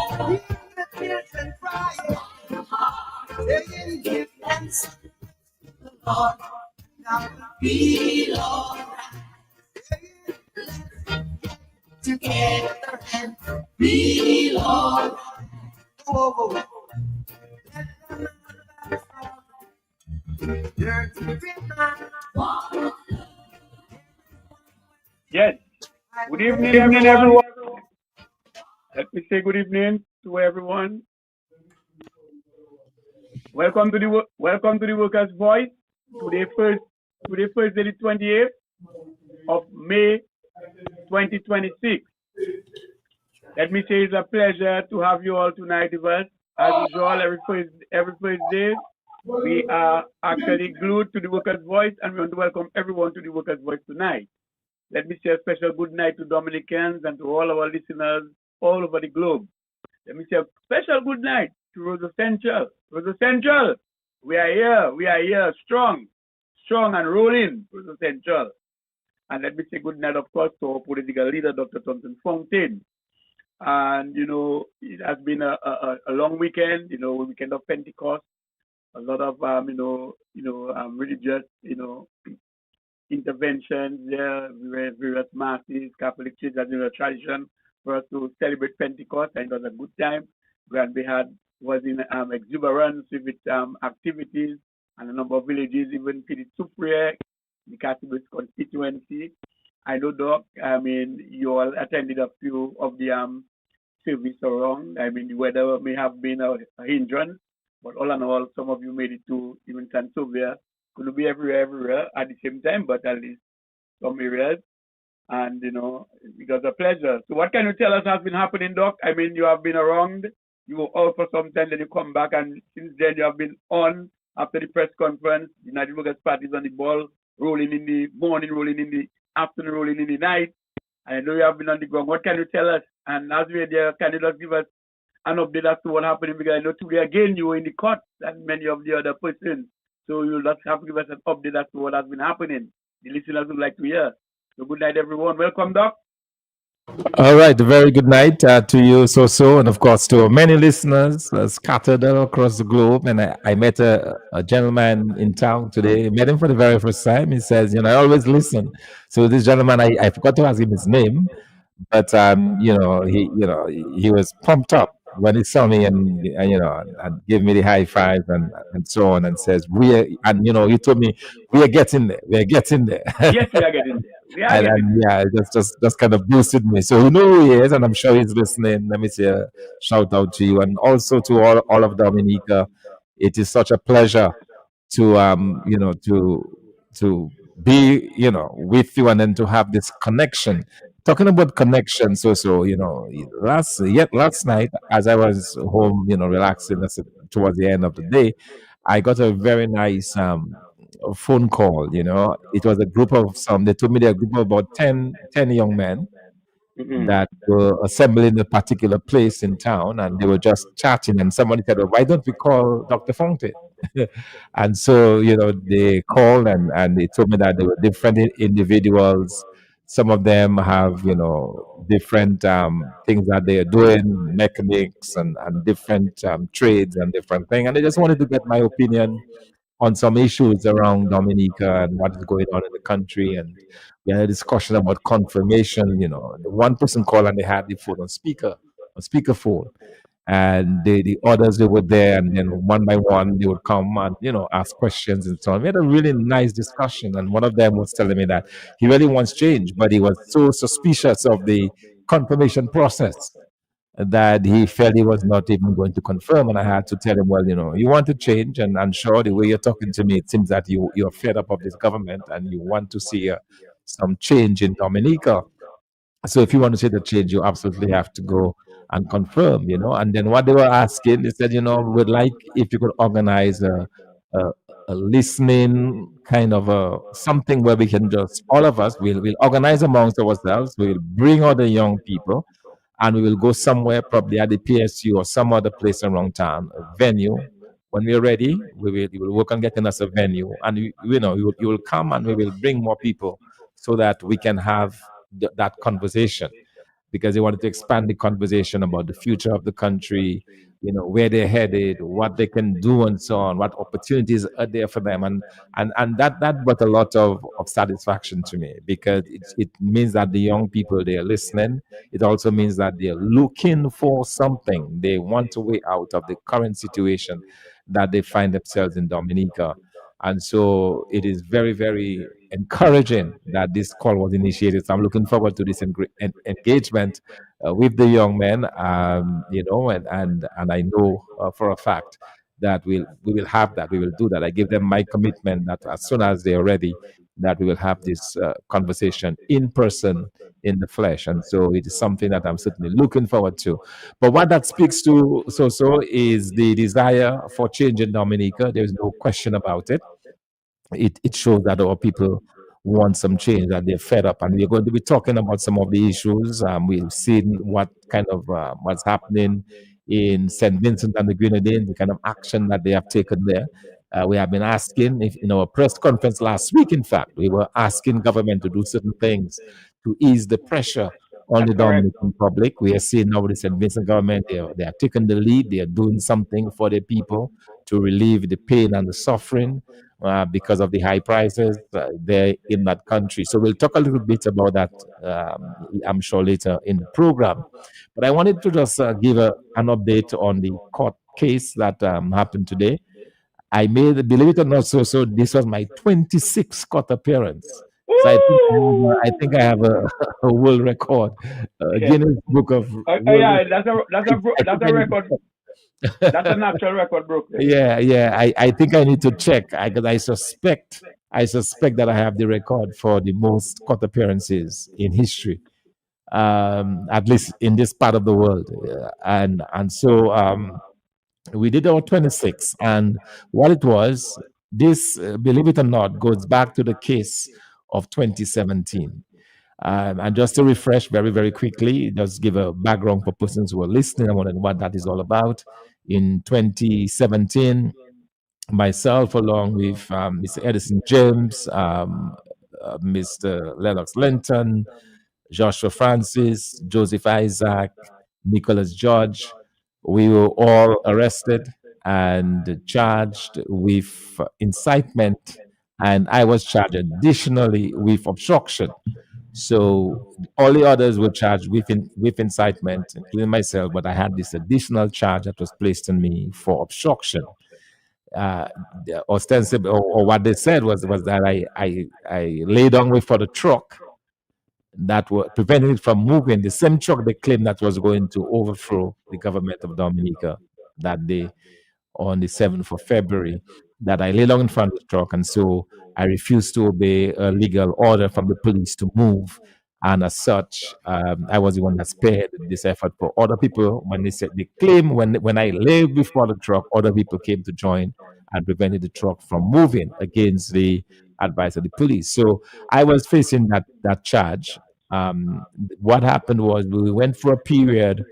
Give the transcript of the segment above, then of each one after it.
Hear the children crying, saying, give thanks to the Lord. Now be Lord. Together and be Lord. Oh, let the Yes. Good evening, everyone. Let me say good evening to everyone. Welcome to the Workers' Voice. Today, Thursday, the 28th of May, 2026. Let me say it's a pleasure to have you all tonight with us. As usual, every Thursday, we are actually glued to the Workers' Voice, and we want to welcome everyone to the Workers' Voice tonight. Let me say a special good night to Dominicans and to all our listeners all over the globe. Let me say a special good night to Rosa Central. Rosa Central, we are here, strong and rolling, Rosa Central. And let me say good night, of course, to our political leader, Dr. Thompson Fontaine. And, it has been a long weekend, weekend of Pentecost, a lot of, religious, interventions there, various masses, Catholic Church, as a tradition for us to celebrate Pentecost, and it was a good time. And we was in exuberance with its activities, and a number of villages, even Pilit-Soufriere, the Catholic constituency. I know, Doc, you all attended a few of the service around. The weather may have been a hindrance, but all in all, some of you made it to even Saint-Sauveur. Couldn't be everywhere at the same time, but at least some areas. And, it was a pleasure. So what can you tell us has been happening, Doc? You have been around, you were out for some time, then you come back, and since then you have been on after the press conference. The United Workers' Party is on the ball, rolling in the morning, rolling in the afternoon, rolling in the night. I know you have been on the ground. What can you tell us? And as we are there, can you just give us an update as to what happened? Because I know today again you were in the court and many of the other persons. So you'll just have to give us an update as to what has been happening. The listeners would like to hear. So good night, everyone. Welcome, Doc. All right, a very good night to you, so, and of course to many listeners scattered all across the globe. And I met a gentleman in town today. Met him for the very first time. He says, I always listen. So this gentleman, I forgot to ask him his name, but he was pumped up when he saw me, and gave me the high five and so on, and says he told me we are getting there, Yes, we are getting there. and yeah, it just kind of boosted me. So you know who he is, and I'm sure he's listening. Let me say a shout out to you, and also to all of Dominica. It is such a pleasure to to be with you, and then to have this connection. Talking about connection, last night as I was home, relaxing towards the end of the day, I got a very nice phone call. It was a group of some. They told me they're a group of about 10 young men that were assembled in a particular place in town, and they were just chatting. And somebody said, "Well, why don't we call Dr. Fontaine?" And so, they called, and they told me that they were different individuals. Some of them have, different things that they are doing, mechanics and different trades and different things. And they just wanted to get my opinion on some issues around Dominica and what is going on in the country. And we had a discussion about confirmation. The one person called and they had the phone on speakerphone. And the others, they were there, and then one by one they would come and ask questions and so on. We had a really nice discussion, and one of them was telling me that he really wants change, but he was so suspicious of the confirmation process that he felt he was not even going to confirm. And I had to tell him, well, you want to change, and I'm sure the way you're talking to me, it seems that you're fed up of this government and you want to see some change in Dominica. So if you want to see the change, you absolutely have to go and confirm, And then what they were asking, they said, we'd like if you could organize a, a listening kind of something where we can just, all of us, we'll organize amongst ourselves, we'll bring other young people, and we will go somewhere, probably at the PSU or some other place around town, a venue. When we're ready, we will work on getting us a venue, and you will come, and we will bring more people so that we can have that conversation. because they wanted to expand the conversation about the future of the country, where they're headed, what they can do, and so on, what opportunities are there for them, and that brought a lot of satisfaction to me, because it means that the young people, they are listening. It also means that they're looking for something. They want a way out of the current situation that they find themselves in Dominica. And so it is very, very encouraging that this call was initiated. So I'm looking forward to this engagement with the young men, and I know for a fact that we will have that. We will do that. I give them my commitment that as soon as they are ready, that we will have this conversation in person, in the flesh. And so it is something that I'm certainly looking forward to. But what that speaks to, so is the desire for change in Dominica. There's no question about it. It shows that our people want some change, that they're fed up. And we're going to be talking about some of the issues. We've seen what kind of what's happening in St. Vincent and the Grenadines, the kind of action that they have taken there. We have been asking, if in our press conference last week, in fact, we were asking government to do certain things to ease the pressure on That's the correct. Dominican public. We are seeing now the St. Vincent government, they are taking the lead. They are doing something for the people to relieve the pain and the suffering because of the high prices there in that country. So we'll talk a little bit about that, I'm sure, later in the program. But I wanted to just give an update on the court case that happened today. I made, believe it or not, so this was my 26th court appearance. So I think I have a, a world record, Yeah. Guinness Book of World Yeah, Records. that's a record. That's an actual record broken. Yeah. I think I need to check, because I suspect that I have the record for the most court appearances in history, at least in this part of the world. And so we did our 26, and what it was, this, believe it or not, goes back to the case of 2017. And just to refresh very, very quickly, just give a background for persons who are listening and wondering what that is all about. In 2017, myself, along with Mr. Edison James, Mr. Lennox Linton, Joshua Francis, Joseph Isaac, Nicholas George, we were all arrested and charged with incitement, and I was charged additionally with obstruction. So all the others were charged with incitement, including myself, but I had this additional charge that was placed on me for obstruction. Uh, Ostensibly, or what they said was that I lay down with for the truck that were preventing it from moving. The same truck they claimed that was going to overthrow the government of Dominica that day on the 7th of February, that I lay down in front of the truck. And so I refused to obey a legal order from the police to move. And as such, I was the one that spared this effort for other people. When they said they claim, when I lay before the truck, other people came to join and prevented the truck from moving against the advice of the police. So I was facing that charge. Um, what happened was we went for a period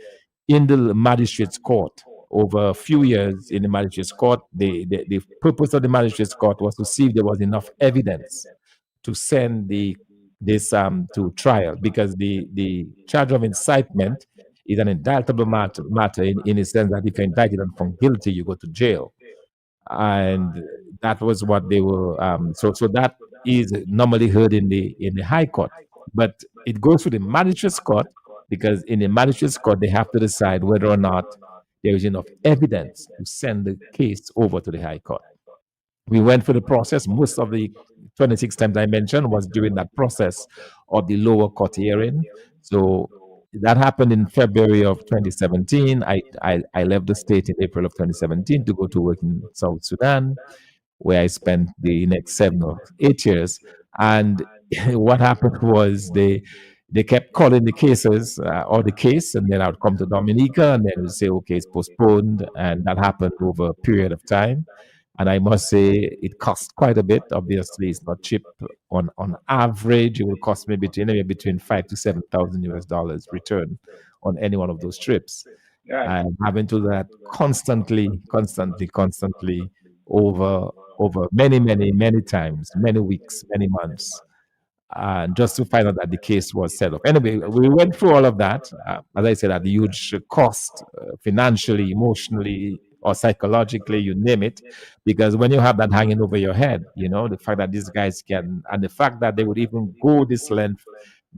in the magistrate's court over a few years in the magistrate's court. The purpose of the magistrate's court was to see if there was enough evidence to send this to trial, because the charge of incitement is an indictable matter in the sense that if you're indicted and found guilty, you go to jail. And that was what they were. So that is normally heard in the high court, but it goes to the magistrate's court, because in the magistrate's court they have to decide whether or not there is enough evidence to send the case over to the high court. We went through the process. Most of the 26 times I mentioned was during that process of the lower court hearing. So that happened in February of 2017. I left the state in April of 2017 to go to work in South Sudan, where I spent the next 7 or 8 years. And what happened was they kept calling the cases or the case, and then I would come to Dominica, and then we say, okay, it's postponed, and that happened over a period of time. And I must say, it cost quite a bit. Obviously, it's not cheap. On average, it will cost me between 5 to 7 thousand US dollars return on any one of those trips. Right. I'm having to do that constantly over many times, many weeks, many months. just to find out that the case was set up. Anyway, we went through all of that. As I said, at the huge cost, financially, emotionally, or psychologically, you name it, because when you have that hanging over your head, the fact that these guys can, and the fact that they would even go this length,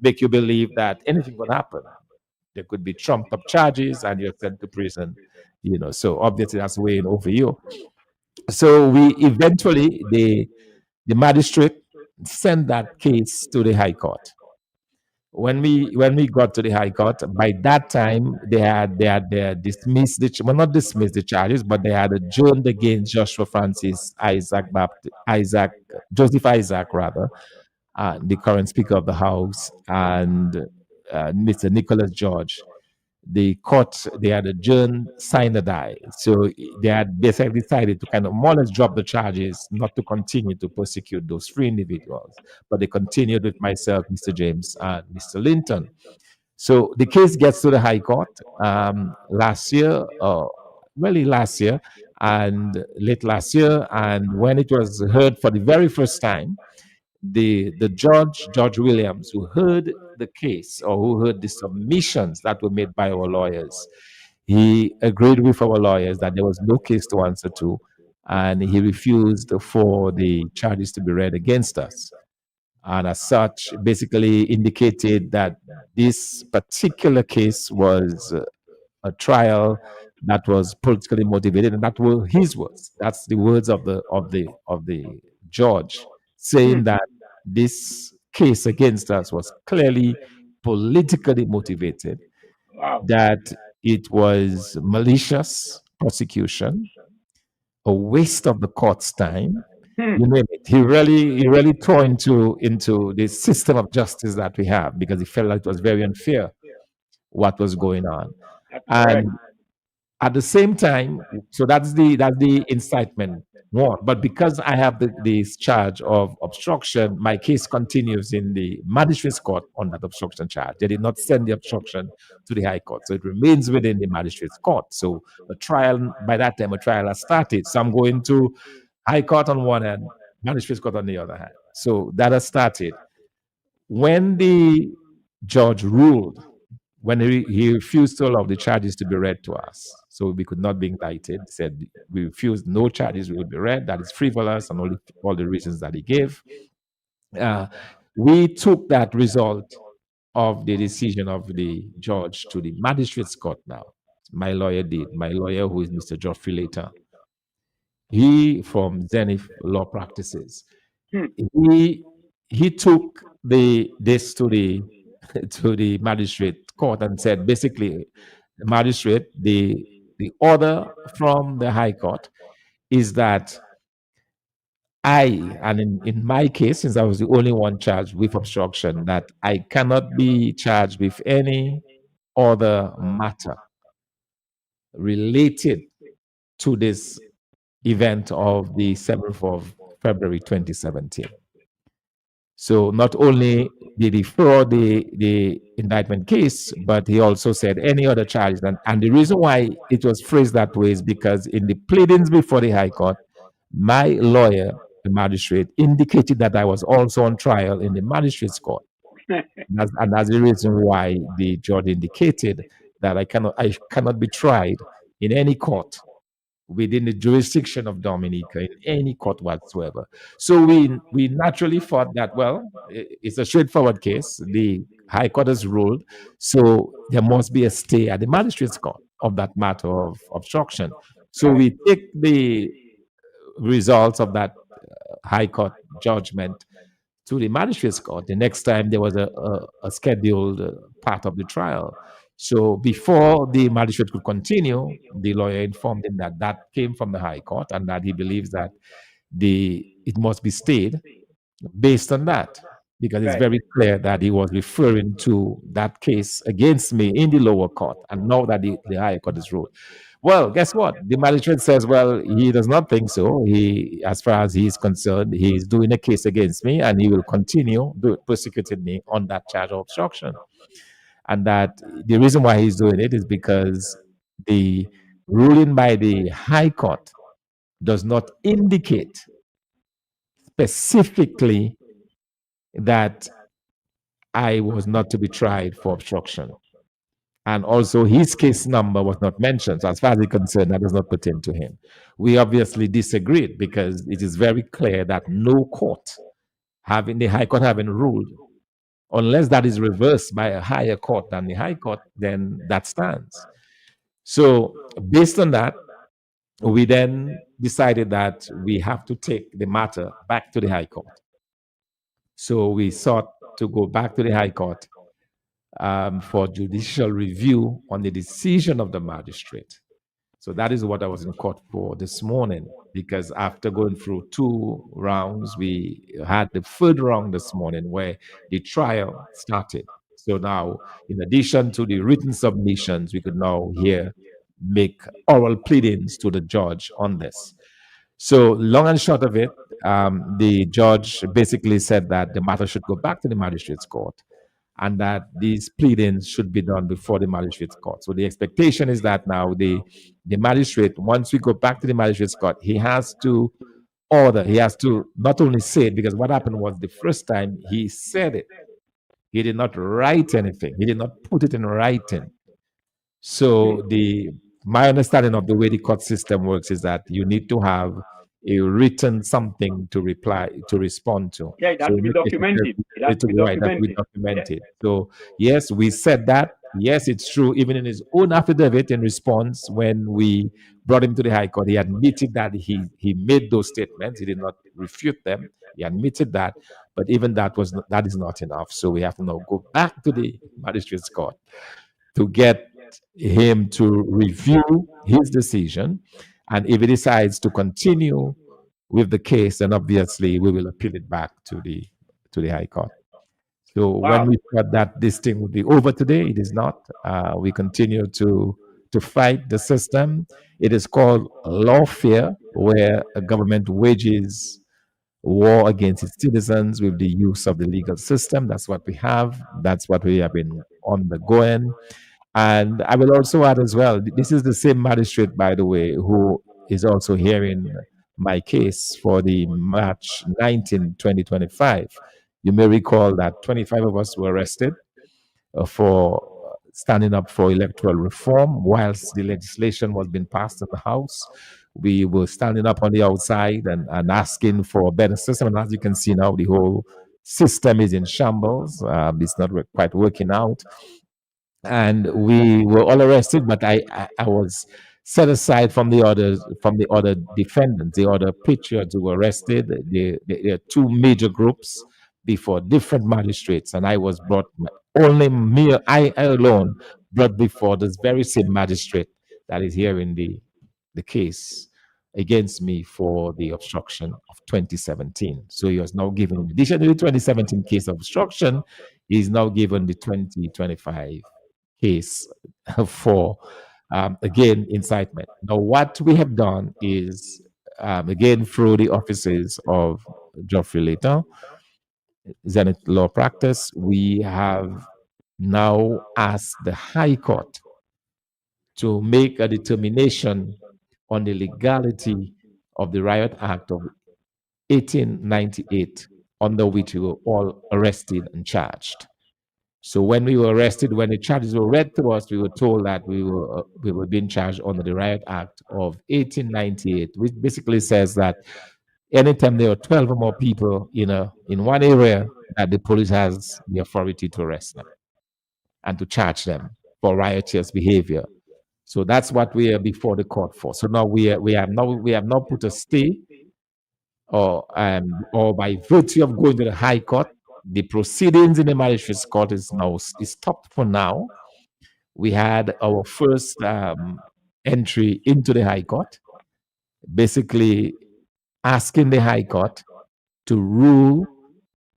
make you believe that anything could happen. There could be trumped up charges and you're sent to prison, So obviously that's weighing over you. So we eventually, the magistrate sent that case to the High Court. When we got to the High Court, by that time they had dismissed not dismissed the charges, but they had adjourned against Joshua Francis Joseph Isaac rather, the current Speaker of the House, and Mr. Nicholas George. The court, they had adjourned sine die. So they had basically decided to kind of more or less drop the charges, not to continue to prosecute those three individuals, but they continued with myself, Mr. James, and Mr. Linton. So the case gets to the High Court last year, and late last year, and when it was heard for the very first time, the judge, George Williams, who heard the case or who heard the submissions that were made by our lawyers, he agreed with our lawyers that there was no case to answer to, and he refused for the charges to be read against us. And as such, basically indicated that this particular case was a trial that was politically motivated, and that were his words. That's the words of the judge, saying that this case against us was clearly politically motivated, that it was malicious prosecution, a waste of the court's time. You name it. He really tore into the system of justice that we have, because he felt like it was very unfair what was going on. And at the same time, so that's the incitement one. But because I have this charge of obstruction, my case continues in the magistrate's court on that obstruction charge. They did not send the obstruction to the High Court, so it remains within the magistrate's court. So the trial, by that time, a trial has started. So I'm going to High Court on one hand, magistrate's court on the other hand. So that has started. When the judge ruled, when he refused to allow the charges to be read to us, so we could not be indicted, said we refused, no charges will be read, that is frivolous, and all the reasons that he gave. We took that result of the decision of the judge to the magistrate's court now. My lawyer did. My lawyer, who is Mr. Geoffrey Later, he from Zenith Law Practices, he took this to the magistrate court and said, basically, the magistrate, the order from the High Court is that in my case, since I was the only one charged with obstruction, that I cannot be charged with any other matter related to this event of the 7th of February 2017. So not only did he throw the indictment case, but he also said any other charges. And the reason why it was phrased that way is because in the pleadings before the High Court, my lawyer, the magistrate, indicated that I was also on trial in the magistrate's court. And that's the reason why the judge indicated that I cannot be tried in any court within the jurisdiction of Dominica, in any court whatsoever. So we naturally thought that, well, it's a straightforward case. The High Court has ruled, so there must be a stay at the magistrate's court of that matter of obstruction. So we take the results of that High Court judgment to the magistrate's court the next time there was a scheduled part of the trial. So before the magistrate could continue, the lawyer informed him that that came from the High Court and that he believes that it must be stayed based on that, because it's very clear that he was referring to that case against me in the lower court, and now that the High Court is ruled. Well, guess what? The magistrate says, well, he does not think so. He, as far as he is concerned, he is doing a case against me, and he will continue persecuting me on that charge of obstruction. And that the reason why he's doing it is because the ruling by the High Court does not indicate specifically that I was not to be tried for obstruction. And also, his case number was not mentioned. So, as far as he's concerned, that does not pertain to him. We obviously disagreed because it is very clear that no court, having the High Court having ruled, unless that is reversed by a higher court than the High Court, then that stands. So, based on that, we then decided that we have to take the matter back to the High Court. So, we sought to go back to the High Court for judicial review on the decision of the magistrate. So that is what I was in court for this morning, because after going through 2 rounds, we had the third round this morning where the trial started. So now, in addition to the written submissions, we could now here make oral pleadings to the judge on this. So long and short of it, the judge basically said that the matter should go back to the magistrate's court and that these pleadings should be done before the magistrate's court. So the expectation is that now the magistrate, once we go back to the magistrate's court, he has to order, he has to not only say it, because what happened was the first time he said it, he did not write anything, he did not put it in writing. So my understanding of the way the court system works is that you need to have a written something to respond to. Yeah, it has to be documented. It has to be documented. So yes, we said that. Yes, it's true. Even in his own affidavit in response, when we brought him to the High Court, he admitted that he made those statements. He did not refute them. He admitted that, but even that is not enough. So we have to now go back to the magistrate's court to get him to review his decision. And if he decides to continue with the case, then obviously we will appeal it back to the High Court. So when we thought that this thing would be over today, it is not. We continue to fight the system. It is called lawfare, where a government wages war against its citizens with the use of the legal system. That's what we have. That's what we have been undergoing. And I will also add as well, this is the same magistrate, by the way, who is also hearing my case for the March 19, 2025. You may recall that 25 of us were arrested for standing up for electoral reform whilst the legislation was being passed in the House. We were standing up on the outside and asking for a better system. And as you can see now, the whole system is in shambles. It's not quite working out. And we were all arrested, but I was set aside from the other defendants, the other patriots who were arrested. There are 2 major groups before different magistrates, and I was brought, I alone brought before this very same magistrate that is hearing the case against me for the obstruction of 2017. So he was now given, in addition to the 2017 case of obstruction, he's now given the 2025 case for, again, incitement. Now, what we have done is, again, through the offices of Geoffrey Layton, Zenith Law Practice, we have now asked the High Court to make a determination on the legality of the Riot Act of 1898, under which we were all arrested and charged. So when we were arrested, when the charges were read to us, we were told that we were being charged under the Riot Act of 1898, which basically says that anytime there are 12 or more people in one area, that the police has the authority to arrest them and to charge them for riotous behavior. So that's what we are before the court for. So now we have now put a stay, or by virtue of going to the High Court, the proceedings in the magistrate's court is stopped for now. We had our first entry into the High Court, basically asking the High Court to rule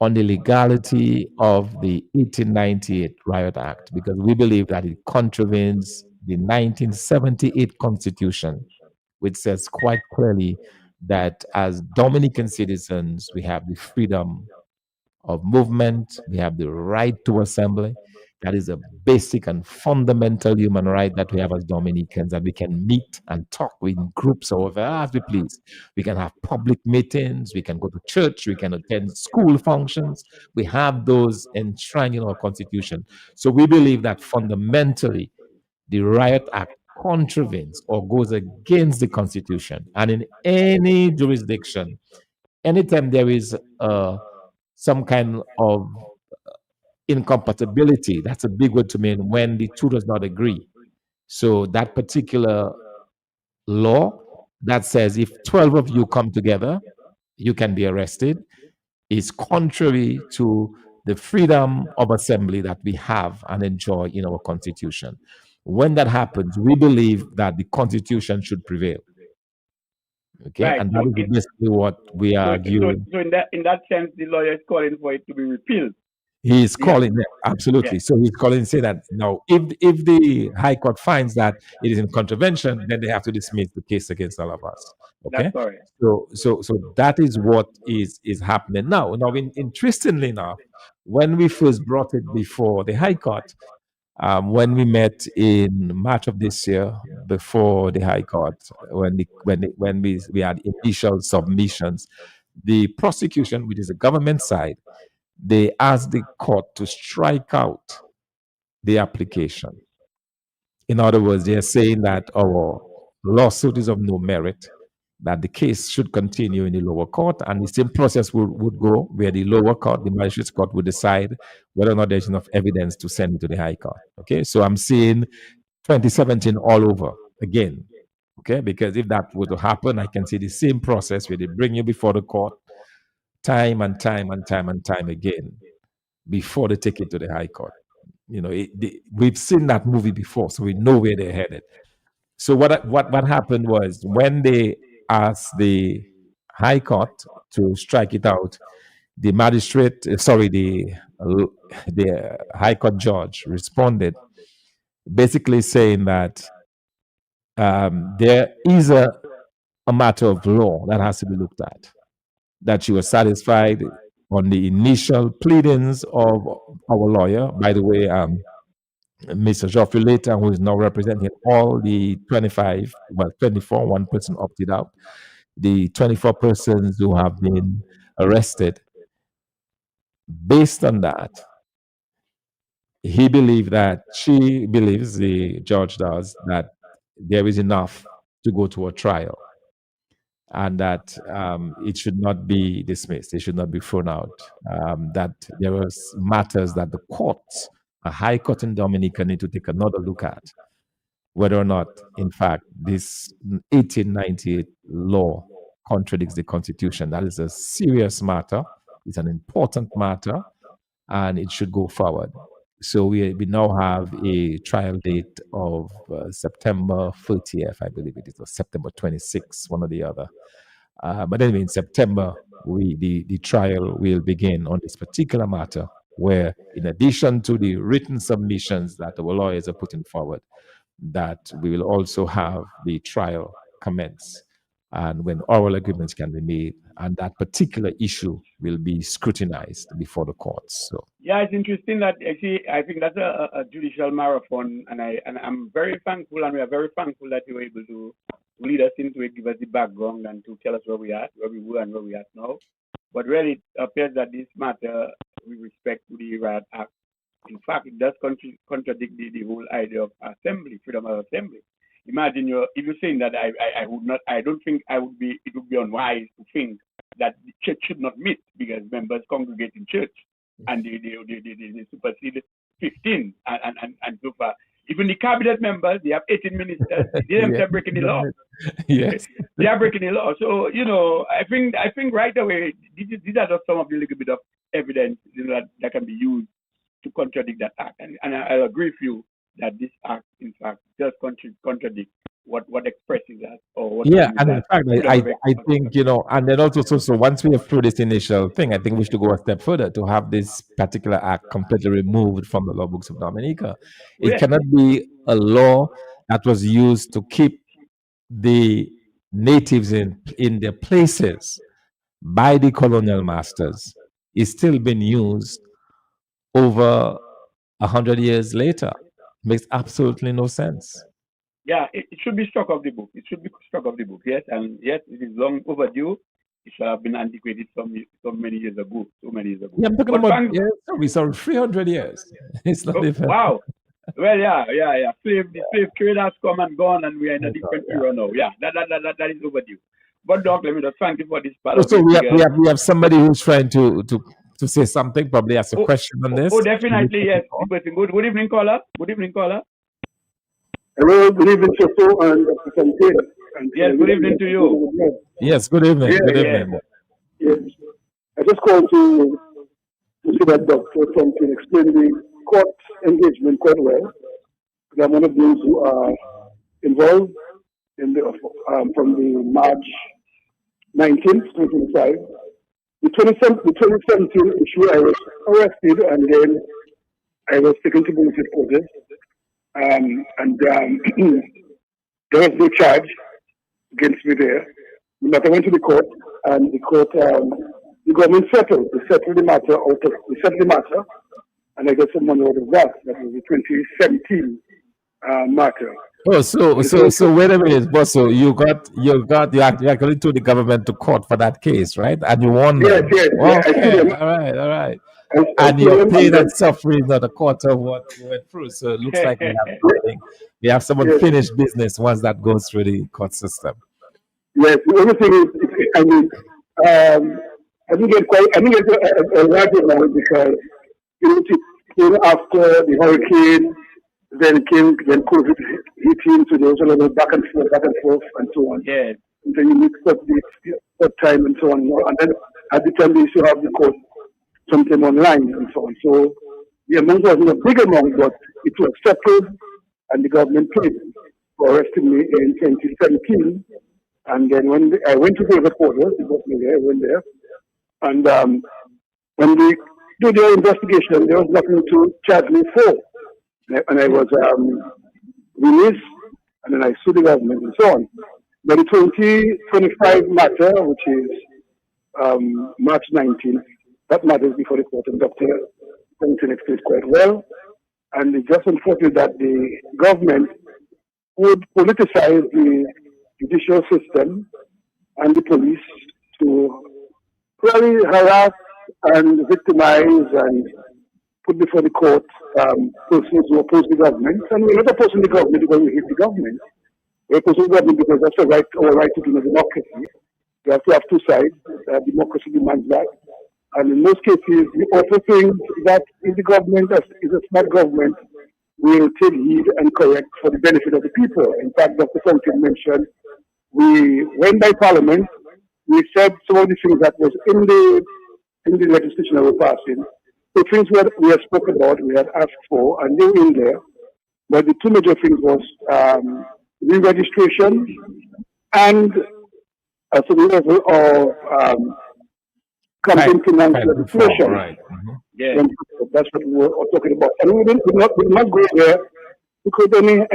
on the legality of the 1898 Riot Act, because we believe that it contravenes the 1978 Constitution, which says quite clearly that as Dominican citizens, we have the freedom of movement, we have the right to assembly, That is a basic and fundamental human right that we have as Dominicans, that we can meet and talk in groups or whatever as we please. We can have public meetings, we can go to church, we can attend school functions. We have those enshrined in our constitution. So we believe that fundamentally the Riot Act contravenes or goes against the constitution. And in any jurisdiction, anytime there is some kind of incompatibility, that's a big word to me, when the two does not agree. So that particular law that says if 12 of you come together, you can be arrested, is contrary to the freedom of assembly that we have and enjoy in our constitution. When that happens, we believe that the constitution should prevail. Okay, Right. and that is basically what we are arguing. So in that sense, the lawyer is calling for it to be repealed. He is calling it, absolutely. So he's calling, say that now, if the High Court finds that it is in contravention, then they have to dismiss the case against all of us. Okay, That's correct. so that is what is happening now. Now, interestingly enough, when we first brought it before the High Court, when we met in March of this year before the High Court, when we had initial submissions, the prosecution, which is the government side, they asked the court to strike out the application. In other words, they are saying that our lawsuit is of no merit, that the case should continue in the lower court, and the same process would go where the lower court, the magistrates court, would decide whether or not there's enough evidence to send it to the High Court. Okay, so I'm seeing 2017 all over again. Okay, because if that were to happen, I can see the same process where they bring you before the court time and time again before they take it to the High Court. You know, we've seen that movie before, so we know where they're headed. So what happened was, when they asked the High Court to strike it out, the the High Court judge responded, basically saying that there is a matter of law that has to be looked at, that she was satisfied on the initial pleadings of our lawyer. By the way, Mr. Geoffrey Layton, who is now representing all the 24, one person opted out. The 24 persons who have been arrested. Based on that, she believes, the judge does, that there is enough to go to a trial, and that it should not be dismissed, it should not be thrown out, that there are matters that the courts, a High Court in Dominica, need to take another look at, whether or not, in fact, this 1898 law contradicts the Constitution. That is a serious matter, it's an important matter, and it should go forward. So we now have a trial date of September 30th, I believe it is, or September 26th, one or the other. But anyway, in September, the trial will begin on this particular matter, where, in addition to the written submissions that our lawyers are putting forward, that we will also have the trial commence, and when oral agreements can be made, and that particular issue will be scrutinized before the courts. So yeah, it's interesting that I think that's a judicial marathon, and I'm very thankful, and we are very thankful that you were able to lead us into it, give us the background, and to tell us where we were, and where we are now. But really, it appears that this matter, with respect to the Riot Act, in fact, it does contradict the whole idea of assembly, freedom of assembly. Imagine if you're saying that I don't think it would be unwise to think that the church should not meet because members congregate in church, and they supersede 15 and so far. Even the cabinet members, they have 18 ministers. They are breaking the law. Yes, they are breaking the law. So I think right away these are just some of the little bit of evidence that can be used to contradict that act. And I agree with you that this act, in fact, does contradict what expresses that, or what. Yeah, and in fact, I think, and then also, so once we have through this initial thing, I think we should go a step further to have this particular act completely removed from the law books of Dominica. It cannot be a law that was used to keep the natives in their places by the colonial masters. It's still been used over 100 years later. Makes absolutely no sense. Yeah, it should be struck off the book. It should be struck off the book. Yes, and yes, it is long overdue. It should have been antiquated so many years ago. So many years ago. Yeah, I'm talking But about, thank. yeah, sorry, 300 years. It's not Oh, even. wow. Well, yeah. The slave trade has come and gone, and we are in a different Yeah. era now. Yeah, that is overdue. But Doc, let me just thank you for this part So, of so it because we have somebody who's trying to say something, probably ask a oh, question on oh, this. Should we definitely take the yes. call? Good evening, caller. Good evening, caller. Hello, good evening, Soso and Dr. Santin. And Yes, good evening to you. Yes, good evening. Yeah, Good Yes. evening. yes. I just called to see that Dr. Santin explained the court engagement quite well. Because I'm one of those who are involved in from the March 19th, 2025. The 2017 issue, I was arrested and then I was taken to Boniface Quarters. And there was no charge against me there. But I went to the court, and the government settled. They settled the matter and I got some money out of that. That was the 2017 matter. Oh, so wait a minute, boss. So you actually took the government to court for that case, right? And you won Yes, them. yes, yeah. I Okay, sued them. all right. I And sued your them, pain and then and suffering are the quarter of what you went through. So it looks like we have some yes, unfinished business once that goes through the court system. yes. The only thing is, I mean, I didn't get a large amount because it came after the hurricane, then COVID hit him, so there was a lot of back and forth, and so on. Yes. And then you mix up the time and so on. And then at the time they used to have the court sometime online and so on. So the amount wasn't a big amount, but it was settled, and the government paid for arresting me in 2017. And then when I went to the reporters, they got me there, I went there, and when they do their investigation, there was nothing to charge me for. And I was released, and then I sued the government and so on. But the 2025 matter, which is March 19th, that matter is before the court, and Dr. Thompson explained quite well. And it's just unfortunate that the government would politicize the judicial system and the police to really harass and victimize and put before the court persons who oppose the government. And we're not opposing the government because we hate the government. We're opposing the government because that's our right to do in a democracy. We have to have two sides. Democracy demands that. And in most cases, we offer things that if the government is a smart government, will take heed and correct for the benefit of the people. In fact, Dr. Fontaine mentioned we went by Parliament, we said some of the things that was in the legislation that we're passing, the things we had spoken about, we had asked for, and they were in there. But the two major things was re-registration and at the level of campaign finance legislation. Right. Yes. That's what we were talking about. And we did not go there because any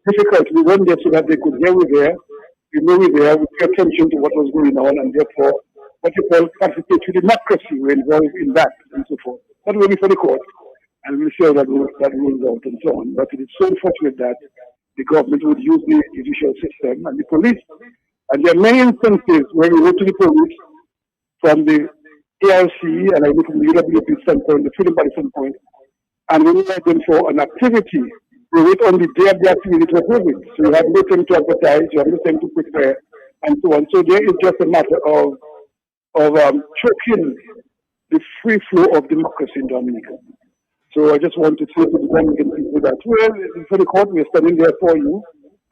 difficulty. We went there so that they could hear we there. We know we there. We pay attention to what was going on, and therefore, what you call participatory democracy, we're involved in that and so forth. That will be for the court, and we'll see how that rules out and so on. But it is so unfortunate that the government would use the judicial system and the police. And there are many instances where we go to the police from the ARC, and I look from the UWP standpoint, the freedom body standpoint, and when we invite them for an activity, we wait on the day of the activity to approve it. So you have no time to advertise, you have no time to prepare, and so on. So there is just a matter of choking the free flow of democracy in Dominica. So I just want to say to the Dominican people that, well, for the court, we're standing there for you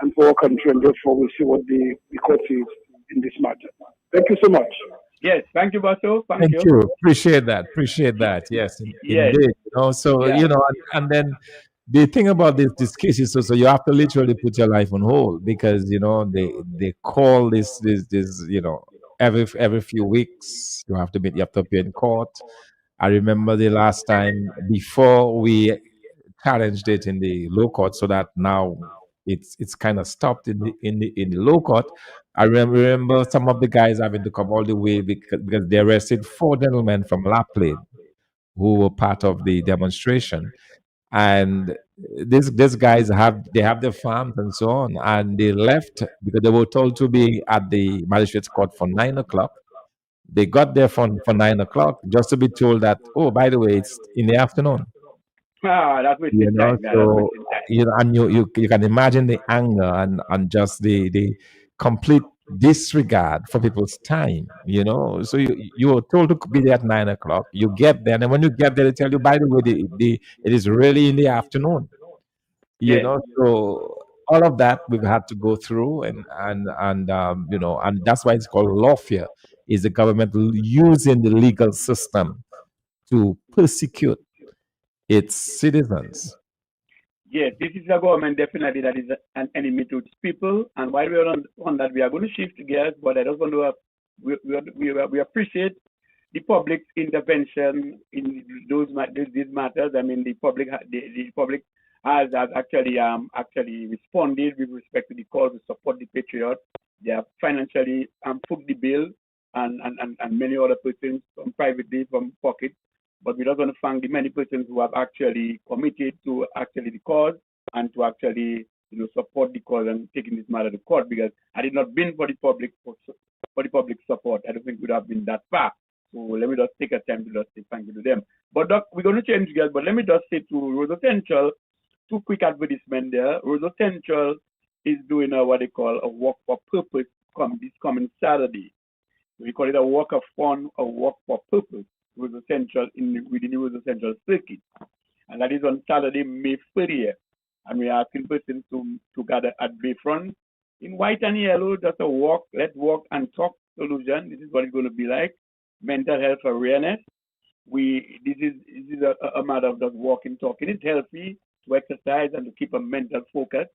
and for our country, and therefore we'll see what the court says in this matter. Thank you so much. Yes, thank you, Bato. Thank Thank you. Appreciate that. Yes, Yes. indeed. So Yeah. and then the thing about this case is also you have to literally put your life on hold because they call this every few weeks you have to appear in court. I remember the last time before we challenged it in the low court, so that now it's kind of stopped in the low court. I remember some of the guys having to come all the way because they arrested four gentlemen from Laplane who were part of the demonstration. And these guys have their farms and so on, and they left because they were told to be at the magistrate's court for 9 o'clock. They got there for 9 o'clock just to be told that, oh, by the way, it's in the afternoon. That's You wasting know, time. Yeah, that's so wasting time. and you can imagine the anger and just the complete disregard for people's time. So you were told to be there at 9 o'clock. You get there, and then when you get there, they tell you, by the way, it is really in the afternoon. Yes. So all of that we've had to go through, and that's why it's called lawfare. Is the government using the legal system to persecute its citizens? Yes, this is a government definitely that is an enemy to its people. And while we are on that, we are going to shift gears. But I just want to we appreciate the public's intervention in these matters. I mean, the public has actually responded with respect to the call to support the Patriot. They have financially put the bill, and many other persons from privately from pocket. But we just want to thank the many persons who have actually committed to actually the cause and to actually support the cause and taking this matter to court. Because had it not been for the public support, I don't think we would have been that far. So let me just take a time to just say thank you to them. But Doc, we're going to change gears. But let me just say to Roseau Central, two quick advertisements there. Roseau Central is doing what they call a walk for purpose this coming Saturday. We call it a walk of fun, a walk for purpose. Roseau Central within the Roseau Central circuit, and that is on Saturday, May 30th. And we are asking persons to gather at Bayfront in white and yellow, just a walk. Let's walk and talk solution. This is what it's going to be like. Mental health awareness. This is a matter of just walking, talking. It's healthy to exercise and to keep a mental focus.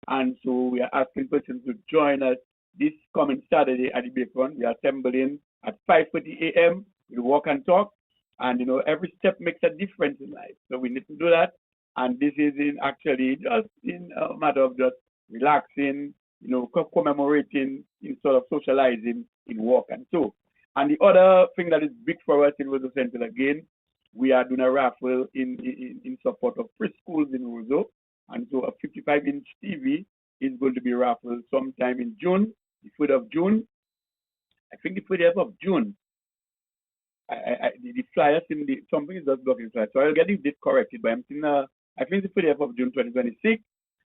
And so we are asking persons to join us this coming Saturday at the Bayfront. We are assembling at 5:30 a.m. We walk and talk, and every step makes a difference in life. So we need to do that, and this is actually just in a matter of just relaxing, commemorating, instead of socializing in walk and so. And the other thing that is big for us in Roseau Central again, we are doing a raffle in support of preschools in Roseau, and so a 55-inch TV is going to be raffled sometime in June, the 3rd of June. I think the 30th of June. The flyers in something is just blocking flyers, so I'll get it corrected. But I'm seeing I think the 30th of June 2026,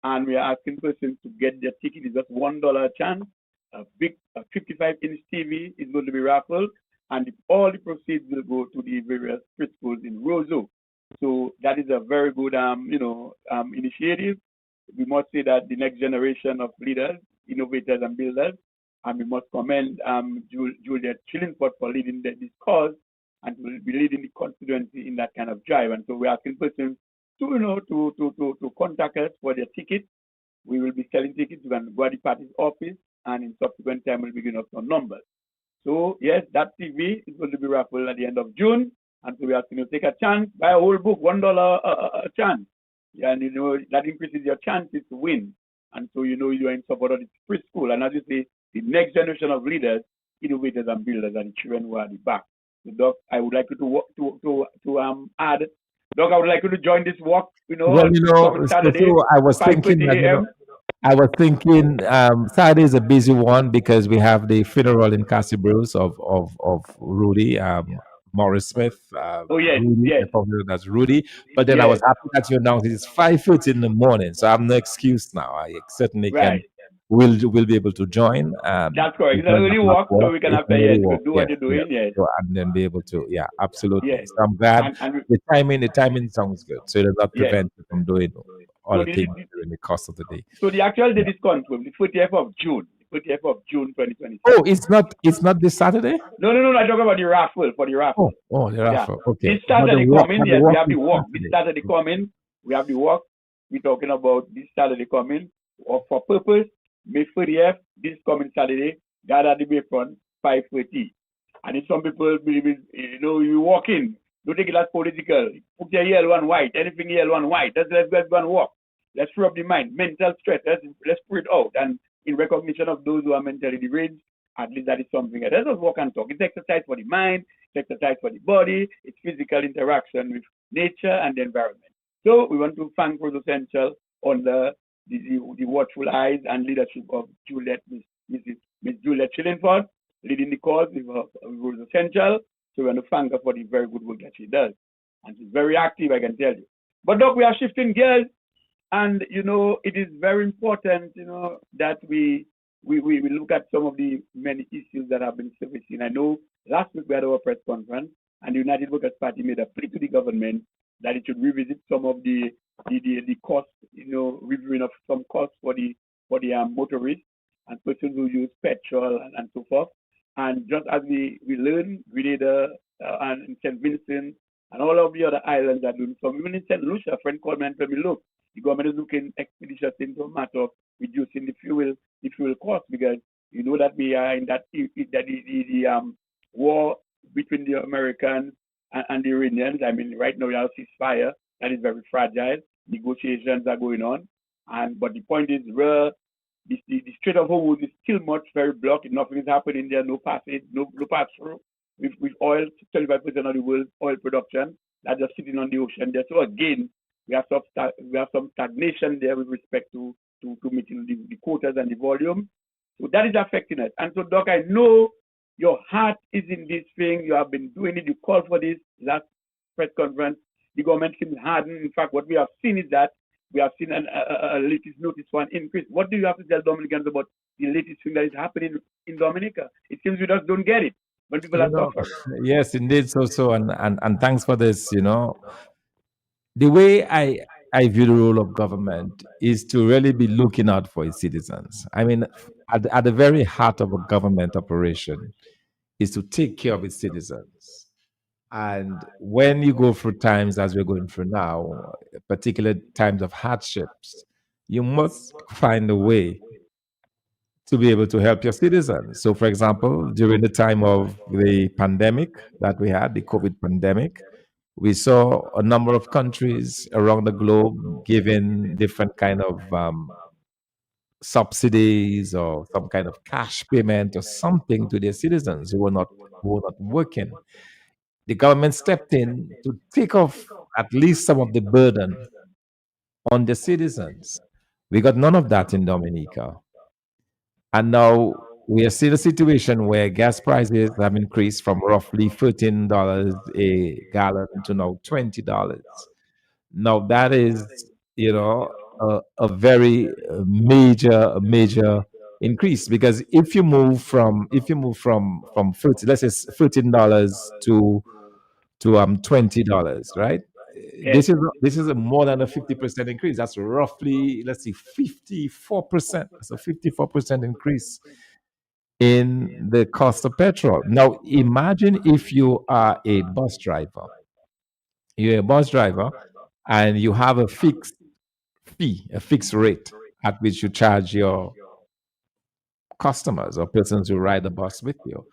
and we are asking persons to get their ticket. It's just $1 a chance. A 55-inch TV is going to be raffled, and all the proceeds will go to the various preschools in Roseau. So that is a very good initiative. We must say that the next generation of leaders, innovators, and builders. And we must commend Juliet Chillingford for leading this cause and will be leading the constituency in that kind of drive. And so we're asking persons to contact us for their tickets. We will be selling tickets. You can go to the party's office, and in subsequent time we'll begin up some numbers. So yes, that TV is going to be raffled at the end of June, and so we're asking you to take a chance, buy a whole book, $1 a chance, and that increases your chances to win. And so you're in support of the preschool, and as you say, the next generation of leaders, innovators, and builders are the children who are at the back. So, Doc, I would like you to add. Doc, I would like you to join this walk. Saturday, so I was thinking Saturday is a busy one because we have the funeral in Cassie Bruce of Rudy. Morris Smith. Oh yes, Rudy, yes. That's Rudy. But then I was happy that you announced it's 5:30 in the morning, so I'm no excuse now. I certainly can. We'll be able to join. That's correct. It's a early walk, so we can have to do what you're doing. Yes. So, and then be able to. Yeah, absolutely. Yes. So I'm glad the timing sounds good. So it does not prevent you from doing other things during the course of the day. So the actual date is confirmed, the 30th of June. 30th of June 2026. Oh, it's not this Saturday? No, I talk about the raffle, for the raffle. Oh, the raffle. Yeah. Okay. This Saturday coming, yes, we have the walk. This Saturday coming, we have the walk. We're talking about this Saturday coming, for purpose, May 30th, this coming Saturday, gather at the Bayfront, 5:30. And if some people believe it, you walk in, don't take it as political. Put your yellow and white, anything yellow and white. Let's go and walk. Let's free up the mind. Mental stress, let's put it out. And in recognition of those who are mentally deranged, At least that is something. Let us walk and talk. It's exercise for the mind, it's exercise for the body, it's physical interaction with nature and the environment. So we want to thank Rose Essential on the watchful eyes and leadership of Miss Juliet Chillingford, leading the cause with Rose Essential. So we want to thank her for the very good work that she does. And she's very active, I can tell you. But look, we are shifting gears. And, it is very important, that we look at some of the many issues that have been surfacing. I know last week we had our press conference, and the United Workers' Party made a plea to the government that it should revisit some of the cost, reviewing of some costs for the motorists and persons who use petrol and so forth. And just as we learned, Grenada and in St. Vincent and all of the other islands are doing some. Even in St. Lucia, a friend called me and told me, look, the government is looking expeditious into a matter of reducing the fuel cost, because you know that we are in that war between the Americans and the Iranians. I mean, right now we have a ceasefire that is very fragile. Negotiations are going on, but the point is, the Strait of Hormuz is still very blocked. Nothing is happening there. No passage, no pass through. With oil, 25% of the world's oil production that's just sitting on the ocean there. So again, we have some stagnation there with respect to meeting the quotas and the volume. So that is affecting us. And so, Doc, I know your heart is in this thing. You have been doing it. You called for this last press conference. The government seems hardened. In fact, what we have seen is that we have seen a latest notice for an increase. What do you have to tell Dominicans about the latest thing that is happening in Dominica? It seems we just don't get it when people are suffering. Yes, indeed. So and thanks for this. The way I view the role of government is to really be looking out for its citizens. I mean, at the very heart of a government operation is to take care of its citizens. And when you go through times as we're going through now, particular times of hardships, you must find a way to be able to help your citizens. So, for example, during the time of the pandemic that we had, the COVID pandemic, we saw a number of countries around the globe giving different kind of subsidies or some kind of cash payment or something to their citizens who were not working. The government stepped in to take off at least some of the burden on the citizens. We got none of that in Dominica. And now we are seeing a situation where gas prices have increased from roughly $13 a gallon to now $20. Now that is, a very major increase, because if you move from 30, let's say $13 to $20, right? Yes. This is a more than a 50% increase. That's roughly, let's see, 54%. That's a 54% increase in the cost of petrol. Now, imagine if you are a bus driver. You're a bus driver and you have a fixed fee, a fixed rate at which you charge your customers or persons who ride the bus with you.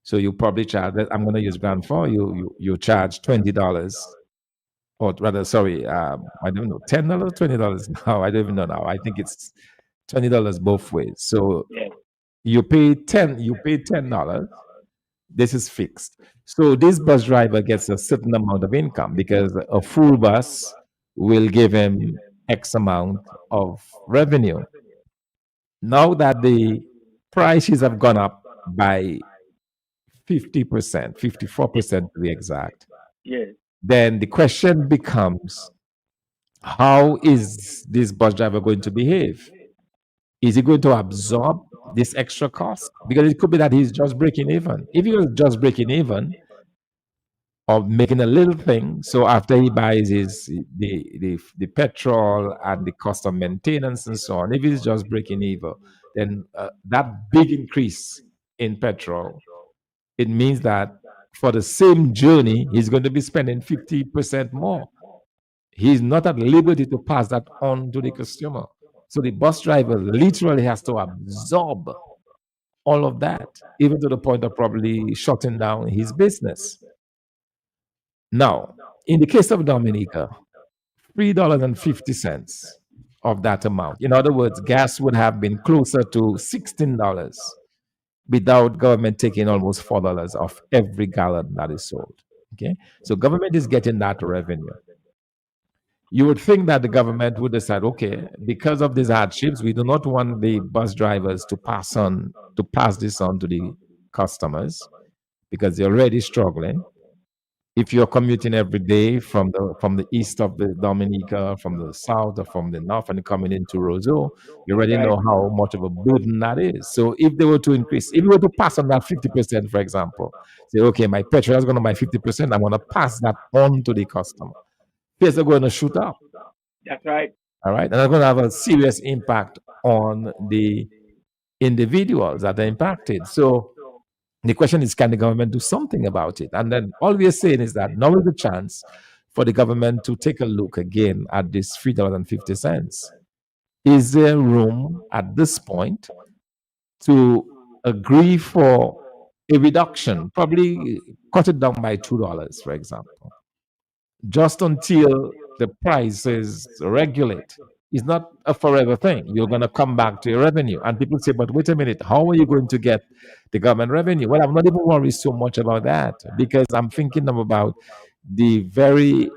So you probably charge, I'm going to use Grand Four, you charge $20, or rather, sorry, I don't know, $10, $20 now. I don't even know now. I think it's $20 both ways. So you pay $10. This is fixed. So this bus driver gets a certain amount of income because a full bus will give him X amount of revenue. Now that the prices have gone up by 50%, 54% to be exact, then the question becomes, how is this bus driver going to behave? Is he going to absorb this extra cost? Because it could be that he's just breaking even. If he was just breaking even or making a little thing, so after he buys the petrol and the cost of maintenance and so on, if he's just breaking even, then that big increase in petrol, it means that for the same journey, he's going to be spending 50% more. He's not at liberty to pass that on to the consumer. So the bus driver literally has to absorb all of that, even to the point of probably shutting down his business. Now, in the case of Dominica, $3.50 of that amount. In other words, gas would have been closer to $16 without government taking almost $4 off every gallon that is sold. Okay, so government is getting that revenue. You would think that the government would decide, okay, because of these hardships, we do not want the bus drivers to pass this on to the customers because they're already struggling. If you're commuting every day from the east of the Dominica, from the south or from the north, and coming into Roseau, you already Right. know how much of a burden that is. So if they were to increase, if we were to pass on that 50%, for example, say, okay, my petrol is going to buy 50%, I'm going to pass that on to the customer. Fares are going to shoot up. That's right. All right. And that's going to have a serious impact on the individuals that are impacted. So the question is, can the government do something about it? And then all we are saying is that now is the chance for the government to take a look again at this $3.50. Is there room at this point to agree for a reduction, probably cut it down by $2, for example, just until the prices regulate? It's not a forever thing. You're going to come back to your revenue. And people say, but wait a minute, how are you going to get the government revenue? Well, I'm not even worried so much about that because I'm thinking about the very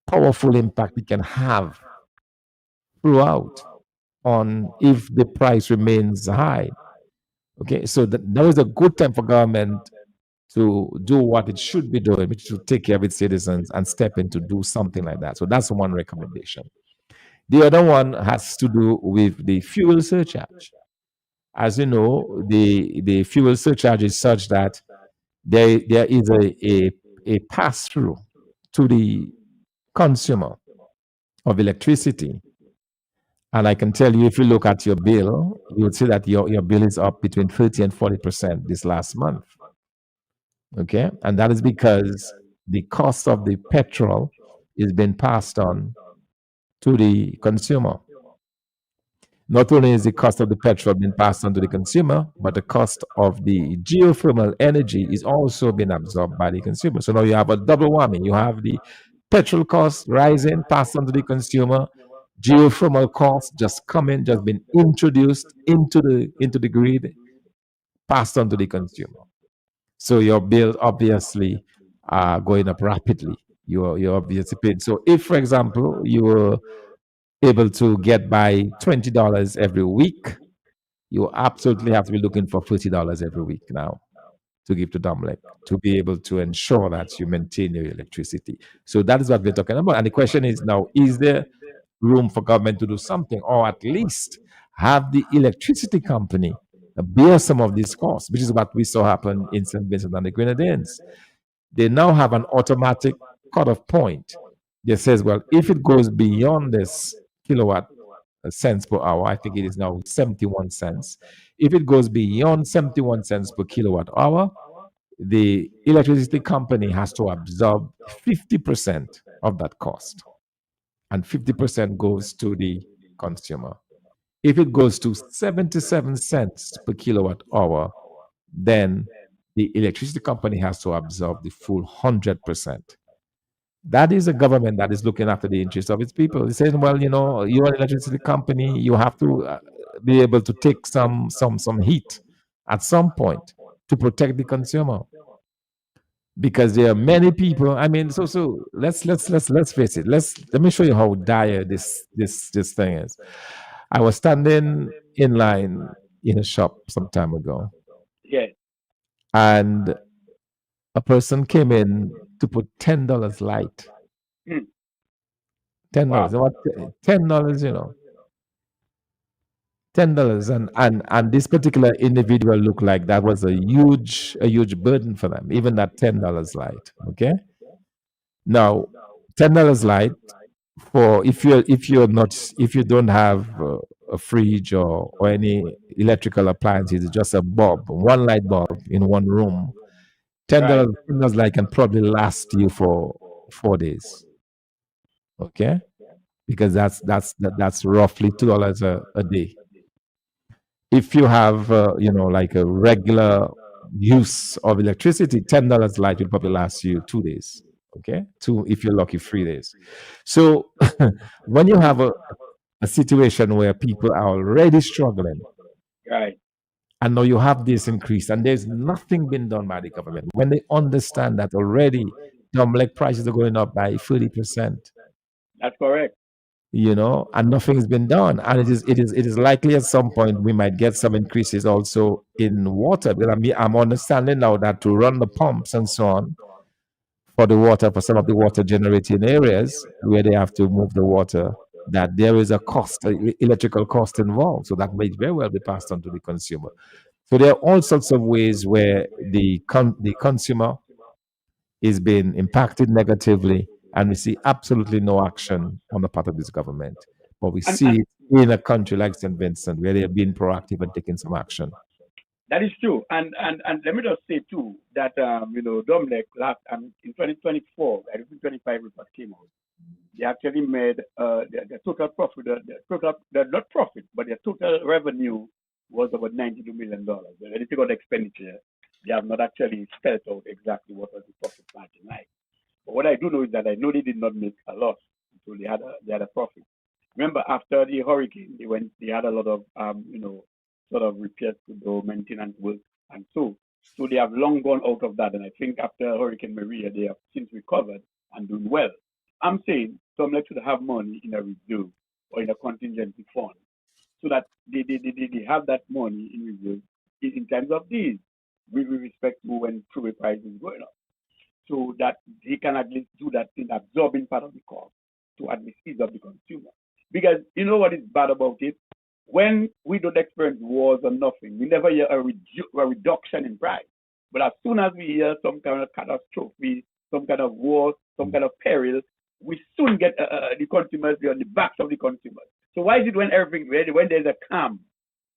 powerful impact it can have throughout on if the price remains high. Okay, so that was a good time for government to do what it should be doing, which is to take care of its citizens and step in to do something like that. So that's one recommendation. The other one has to do with the fuel surcharge. As you know, the fuel surcharge is such that there is a pass through to the consumer of electricity. And I can tell you, if you look at your bill, you would see that your bill is up between 30 and 40% this last month. Okay. And that is because the cost of the petrol is being passed on to the consumer. Not only is the cost of the petrol being passed on to the consumer, but the cost of the geothermal energy is also being absorbed by the consumer. So now you have a double whammy. You have the petrol cost rising, passed on to the consumer, geothermal costs just been introduced into the grid, passed on to the consumer. So your bill obviously are going up rapidly. You're obviously paid. So if, for example, you were able to get by $20 every week, you absolutely have to be looking for $30 every week now to give to Domlec to be able to ensure that you maintain your electricity. So that is what we're talking about. And the question is now, is there room for government to do something, or at least have the electricity company bear some of these costs, which is what we saw happen in St. Vincent and the Grenadines. They now have an automatic cutoff point that says, well, if it goes beyond this kilowatt cents per hour, I think it is now 71 cents. If it goes beyond 71 cents per kilowatt hour, the electricity company has to absorb 50% of that cost, and 50% goes to the consumer. If it goes to 77 cents per kilowatt hour, then the electricity company has to absorb the full 100%. That is a government that is looking after the interests of its people. It's saying, well, you're an electricity company, you have to be able to take some heat at some point to protect the consumer, because there are many people. I mean, so let's face it. Let me show you how dire this thing is. I was standing in line in a shop some time ago. Yeah. And a person came in to put $10 light. $10. Wow. $10, $10. And this particular individual looked like that was a huge burden for them, even that $10 light. Okay. Now, $10 light, for if you don't have a fridge or any electrical appliances, it's just a bulb, one light bulb in one room. $10 light can probably last you for 4 days. Okay, because that's roughly $2 a day. If you have like a regular use of electricity, $10 light will probably last you 2 days. Okay, if you're lucky, 3 days. So when you have a situation where people are already struggling, right, And now you have this increase, and there's nothing been done by the government. When they understand that already, Domlec prices are going up by 30%, That's correct. and nothing has been done. And it is likely at some point we might get some increases also in water. But I'm understanding now that to run the pumps and so on for the water, for some of the water generating areas where they have to move the water, that there is a cost, electrical cost involved. So that may very well be passed on to the consumer. So there are all sorts of ways where the consumer is being impacted negatively, and we see absolutely no action on the part of this government. But we And see it in a country like St. Vincent where they are being proactive and taking some action. that is true. And let me just say too that Domlec last in 2024, I think 25 report came out. They actually made the total profit, the not profit, but their total revenue was about $92 million. When you take out expenditure, they have not actually spelled out exactly what was the profit margin like. But what I do know is that I know they did not make a loss, so they had a profit. Remember, after the hurricane, they had a lot of sort of repairs to do, maintenance work, and so they have long gone out of that. And I think after Hurricane Maria, they have since recovered and doing well. I'm saying Domlec should have money in a reserve or in a contingency fund so that they have that money in reserve in times of these, with respect to when fuel price is going up, so that they can at least do that in absorbing part of the cost to at least ease up the consumer. Because you know what is bad about it? When we don't experience wars or nothing, we never hear a reduction in price. But as soon as we hear some kind of catastrophe, some kind of war, some kind of peril, we soon get the consumers on the backs of the consumers. So why is it when there's a calm,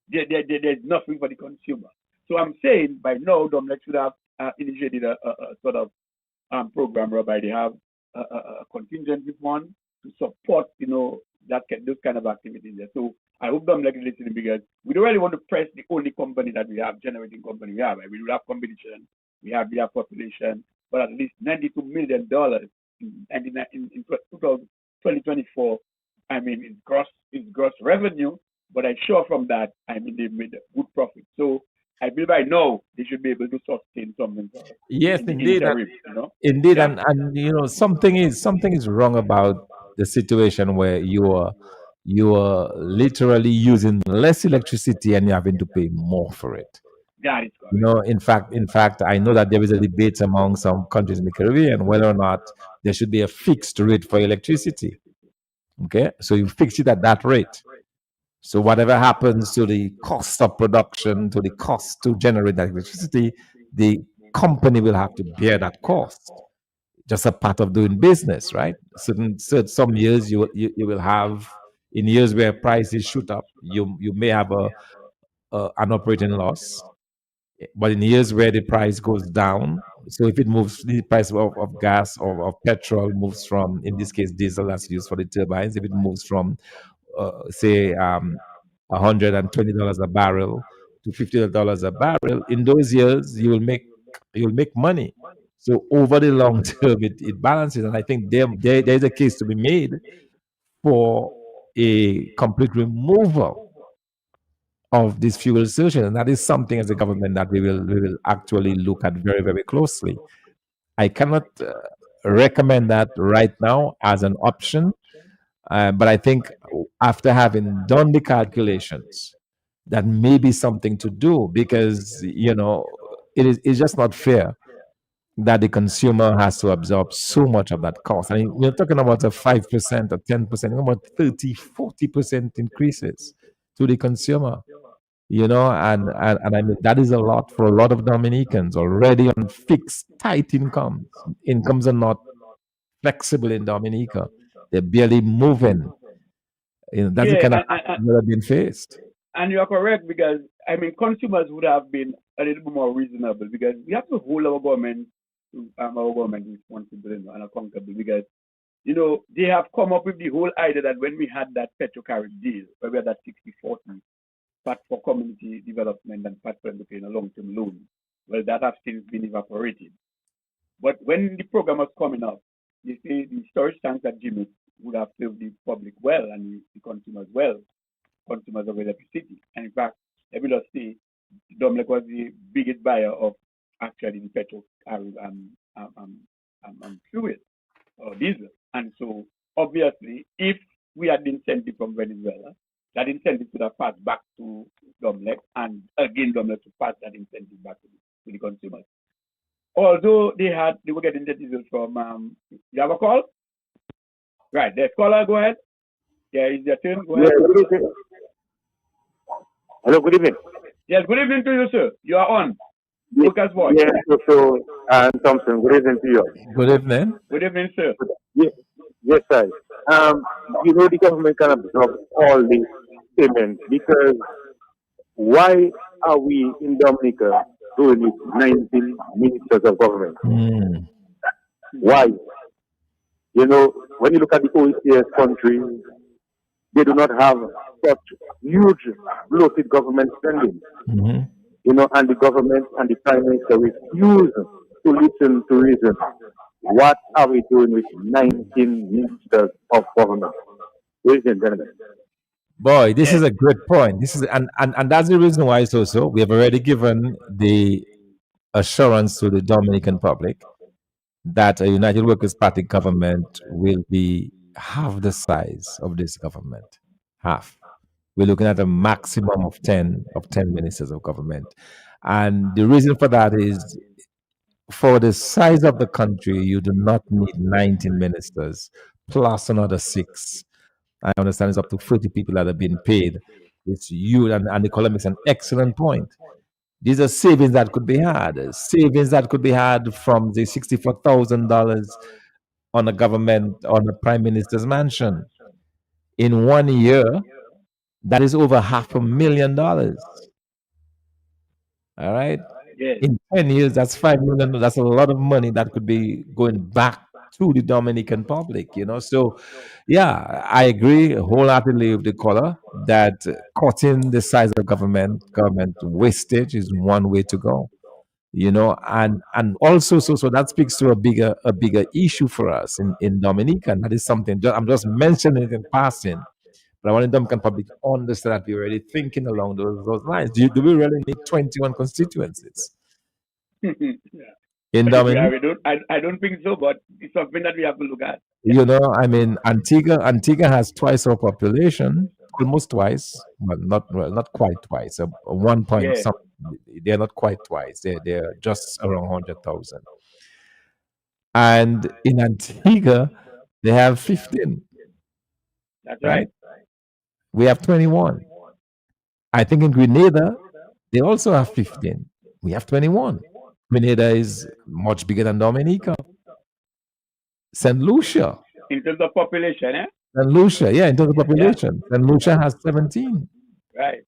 there's nothing for the consumer? So I'm saying by now, Domlec should have initiated a sort of program whereby they have a contingency fund to support, those kind of activities there. So I hope Domlec is listening, because we don't really want to press the only company that we have, generating company we have. We do have competition, we have population, but at least $92 million in 2024. I mean, it's gross revenue, but I'm sure from that, they made a good profit. So I believe by now they should be able to sustain something. Yes, in the indeed, interim, indeed, Yeah. and something is wrong about the situation where you are literally using less electricity and you're having to pay more for it. That is correct. In fact, I know that there is a debate among some countries in the Caribbean whether or not there should be a fixed rate for electricity. Okay, so you fix it at that rate. So whatever happens to the cost of production, to the cost to generate that electricity, the company will have to bear that cost. Just a part of doing business, right? Some years you will have, in years where prices shoot up, you may have an operating loss. But in years where the price goes down, so if it moves, the price of gas or of petrol moves from, in this case, diesel that's used for the turbines, if it moves from, say, $120 a barrel to $50 a barrel, in those years you'll make money. So over the long term, it balances, and I think there's a case to be made for a complete removal of this fuel surcharge, and that is something as a government that we will actually look at very, very closely. I cannot recommend that right now as an option, but I think after having done the calculations, that may be something to do, because it's just not fair that the consumer has to absorb so much of that cost. I mean, we're talking about a 5% or 10%, about 30-40% increases to the consumer. And I mean, that is a lot for a lot of Dominicans already on fixed, tight incomes. Incomes are not flexible in Dominica. They're barely moving. That's the Yeah, kind of that have been faced. and you are correct, because consumers would have been a little bit more reasonable, because we have to hold our government responsible and accountable, because they have come up with the whole idea that when we had that Petrocarib deal, where we had that 60-40 part for community development and part for them to pay in a long-term loan, well, that has since been evaporated. But when the program was coming up, you see the storage tanks at Jimmy would have served the public well and the consumers well, consumers of electricity. And in fact, let me just say, Domlek was the biggest buyer of actually the petrol fuel or diesel. And so obviously, if we had the incentive from Venezuela, that incentive could have passed back to Domlek, and again Domlek to pass that incentive back to the consumers. Although they were getting the diesel from. You have a call? Right, the caller, go ahead. Yeah, it's your turn. Go ahead. Good evening. Hello, good evening. Yes, good evening to you, sir. You are on. Lucas Voice. Yes, so Thompson, good evening to you. Good evening. Good evening, sir. Yes, sir. The government can absorb all these payments because why are we in Dominica doing with 19 ministers of government? Why? When you look at the OECD countries, they do not have such huge bloated government spending. And the government and the prime minister refuse to listen to reason. What are we doing with 19 ministers of government? Ladies and gentlemen. Boy, this is a great point. This is and that's the reason why it's also we have already given the assurance to the Dominican public that a United Workers Party government will be half the size of this government. Half. We're looking at a maximum of 10 ministers of government. And the reason for that is for the size of the country, you do not need 19 ministers plus another 6. I understand it's up to 40 people that have been paid. It's you, and the caller makes an excellent point. These are savings that could be had. Savings that could be had from the $64,000 on a government, on a prime minister's mansion. In 1 year, that is over $500,000. All right? Yes. In 10 years, that's $5 million. That's a lot of money that could be going back to the Dominican public, So, yeah, I agree wholeheartedly with the caller that cutting the size of government wastage is one way to go, and also so that speaks to a bigger issue for us in Dominica. And that is something I'm just mentioning it in passing, but I want the Dominican public to understand that we're already thinking along those lines. Do we really need 21 constituencies? In Dominica? I don't think so, but it's something that we have to look at. Antigua has twice our population, almost twice, but not quite twice. 1 point something. They're not quite twice. They're just around 100,000. And in Antigua, they have 15. That's right. We have 21. I think in Grenada, they also have 15. We have 21. Grenada is much bigger than Dominica. St. Lucia. In terms of population, St. Lucia, in terms of population. St. Lucia has 17. Right.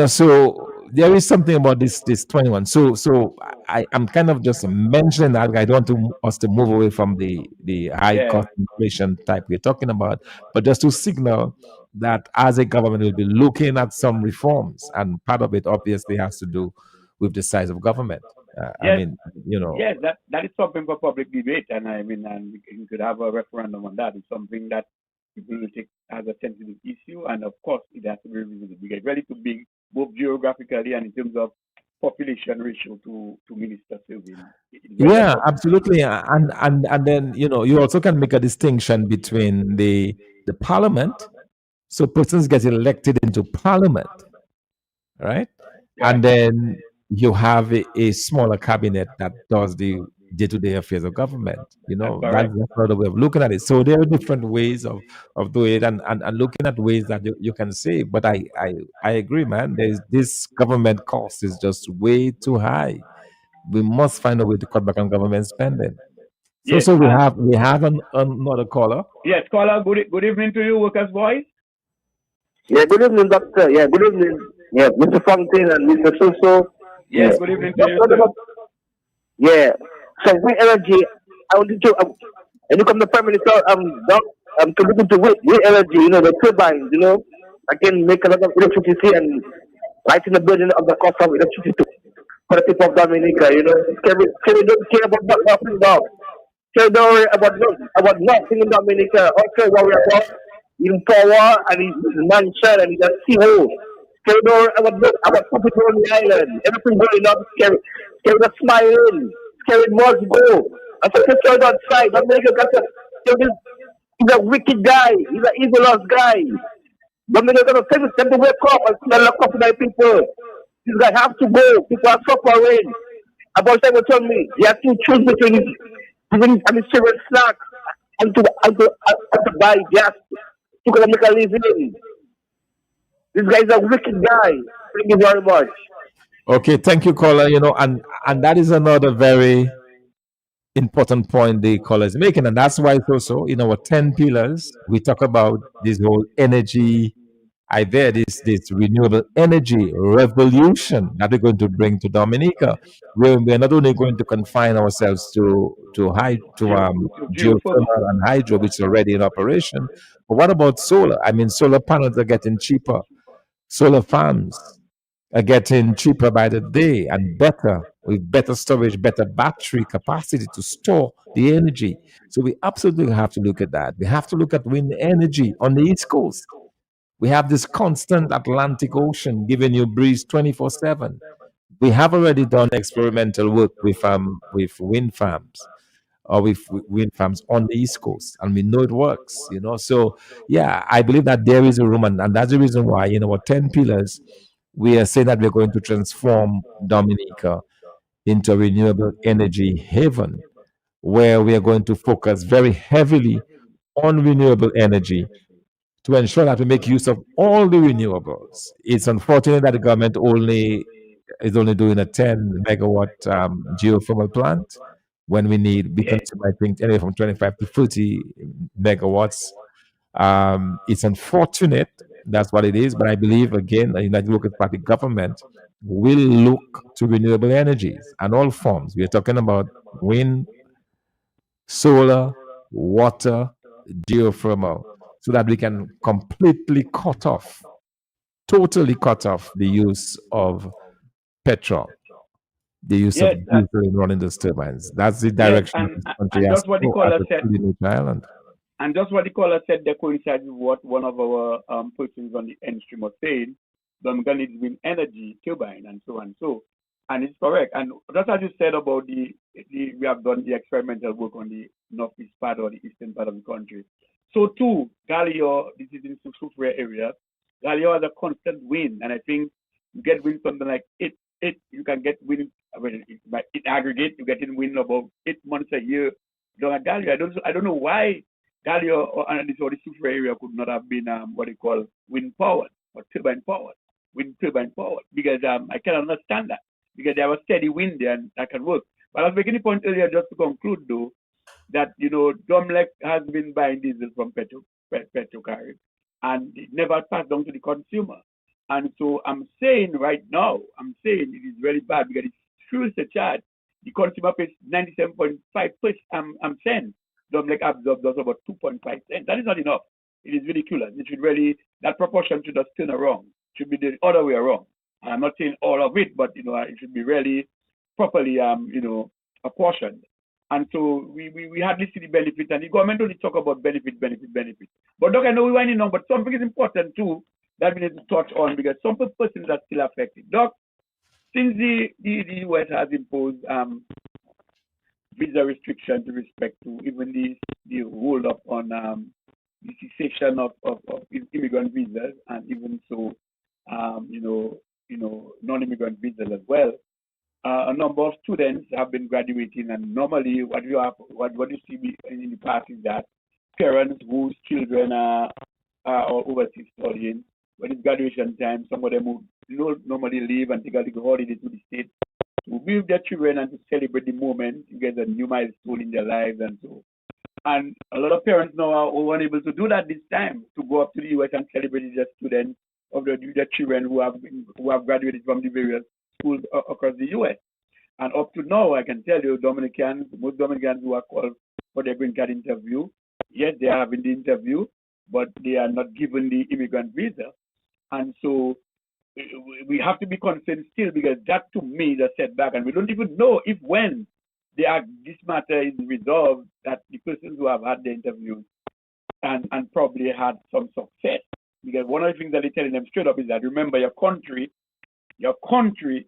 So there is something about this 21. So I'm kind of just mentioning that. I don't want us to move away from the high cost inflation type we're talking about, but just to signal that as a government we'll be looking at some reforms, and part of it obviously has to do with the size of government. Yes, that is something for public debate, and and we could have a referendum on that. It's something that people will take as a sensitive issue, and of course, it has to be revisited. We get ready to be both geographically and in terms of population ratio to minister serving. Yeah, absolutely, and then you also can make a distinction between the parliament. So persons get elected into parliament, right? And then you have a smaller cabinet that does the day-to-day affairs of government. That's another way of looking at it. So there are different ways of doing it, and looking at ways that you can save. But I agree, man. This government cost is just way too high. We must find a way to cut back on government spending. So we have another caller. Yes, caller. Good evening to you, Workers Voice. Yeah, good evening, doctor. Yeah, good evening. Yeah, Mr. Fountain and Mr. Soso. Yes, good evening to you, sir. Yeah. So wind energy, I want to and you come the Prime Minister to look into wind energy, the turbines, I can make a lot of electricity and lighten the burden of the cost of electricity for the people of Dominica, Can we don't care about nothing about? Can we don't worry about nothing in Dominica? Also worry about in power and his mansion and his seahole. Scared or about puppet on the island. Everything going up, scared. Scared of smiling. Scared more to go. I said, scared outside. I'm making a he's a wicked guy. He's an evilous guy. Dominic gonna tell them to wake up and look up to my people. This guy have to go. People are suffering. About time told me you have to choose between giving a serious snack and to buy gas to make a living. This guy is a wicked guy. Thank you very much. Okay, thank you, caller. And that is another very important point the caller is making, and that's why it's also in our 10 pillars we talk about this whole energy idea, this renewable energy revolution that we're going to bring to Dominica. We're not only going to confine ourselves to Geothermal. geothermal and hydro, which is already in operation, but what about solar? I mean, solar panels are getting cheaper. Solar farms are getting cheaper by the day and better with better storage, better battery capacity to store the energy. So we absolutely have to look at that. We have to look at wind energy on the East Coast. We have this constant Atlantic Ocean giving you breeze 24/7. We have already done experimental work with wind farms or with wind farms on the East Coast, and we know it works. So, yeah, I believe that there is a room, and that's the reason why in our 10 pillars, we are saying that we're going to transform Dominica into a renewable energy haven, where we are going to focus very heavily on renewable energy to ensure that we make use of all the renewables. It's unfortunate that the government is only doing a 10 megawatt geothermal plant when we Yeah. consume, I think, anywhere from 25 to 30 megawatts. It's unfortunate, that's what it is, but I believe, again, the United Workers' Party government will look to renewable energies and all forms. We are talking about wind, solar, water, geothermal, so that we can completely totally cut off the use of petrol, the use of Yes, diesel in running those turbines. That's the yes, direction that this country and has just to what the go as caller a said. truly neutral island. And just what the caller said, they coincide with what one of our persons on the end stream was saying. I'm going to need wind energy turbine and so and so. And it's correct. And just as you said about we have done the experimental work on the northeast part or the eastern part of the country. So too, Galileo, this is in Sufre area. Galileo has a constant wind, and I think you get wind something like you can get wind when it aggregate, you get in wind about 8 months a year. Galileo, I don't know why Galileo or this Sufre area could not have been what they call wind powered or turbine powered, wind turbine powered, because I can understand that because they have a steady wind there and that can work. But I was making a point earlier, just to conclude though, that Domlec has been buying diesel from Petrocarib, and it never passed down to the consumer. And so I'm saying right now, it is very bad because it's fuel surcharge. The consumer pays 97.5 cents. Domlec absorbs just about 2.5 cents. That is not enough. It is ridiculous. It should really, that proportion should just turn around. It should be the other way around. And I'm not saying all of it, but it should be really properly apportioned. And so we hardly see the benefit, and the government only talk about benefit. But Doc, I know we're winding on, but something is important too that we need to touch on because some persons are still affected. Doc, since the US has imposed visa restrictions with respect to even the hold up on the cessation of immigrant visas, and even so, non-immigrant visas as well. A number of students have been graduating, and normally what you see in the past is that parents whose children are overseas studying, when it's graduation time, some of them would normally leave and take a little holiday to the States to be with their children and to celebrate the moment, to get a new milestone in their lives and so. And a lot of parents now are unable to do that this time, to go up to the US and celebrate with their students of their children who have graduated from the various schools across the US. And up to now, I can tell you, most Dominicans who are called for their green card interview, yes, they are having the interview, but they are not given the immigrant visa. And so we have to be concerned still, because that to me is a setback, and we don't even know if when this matter is resolved, that the persons who have had the interview and probably had some success Because one of the things that they're telling them straight up is that remember your country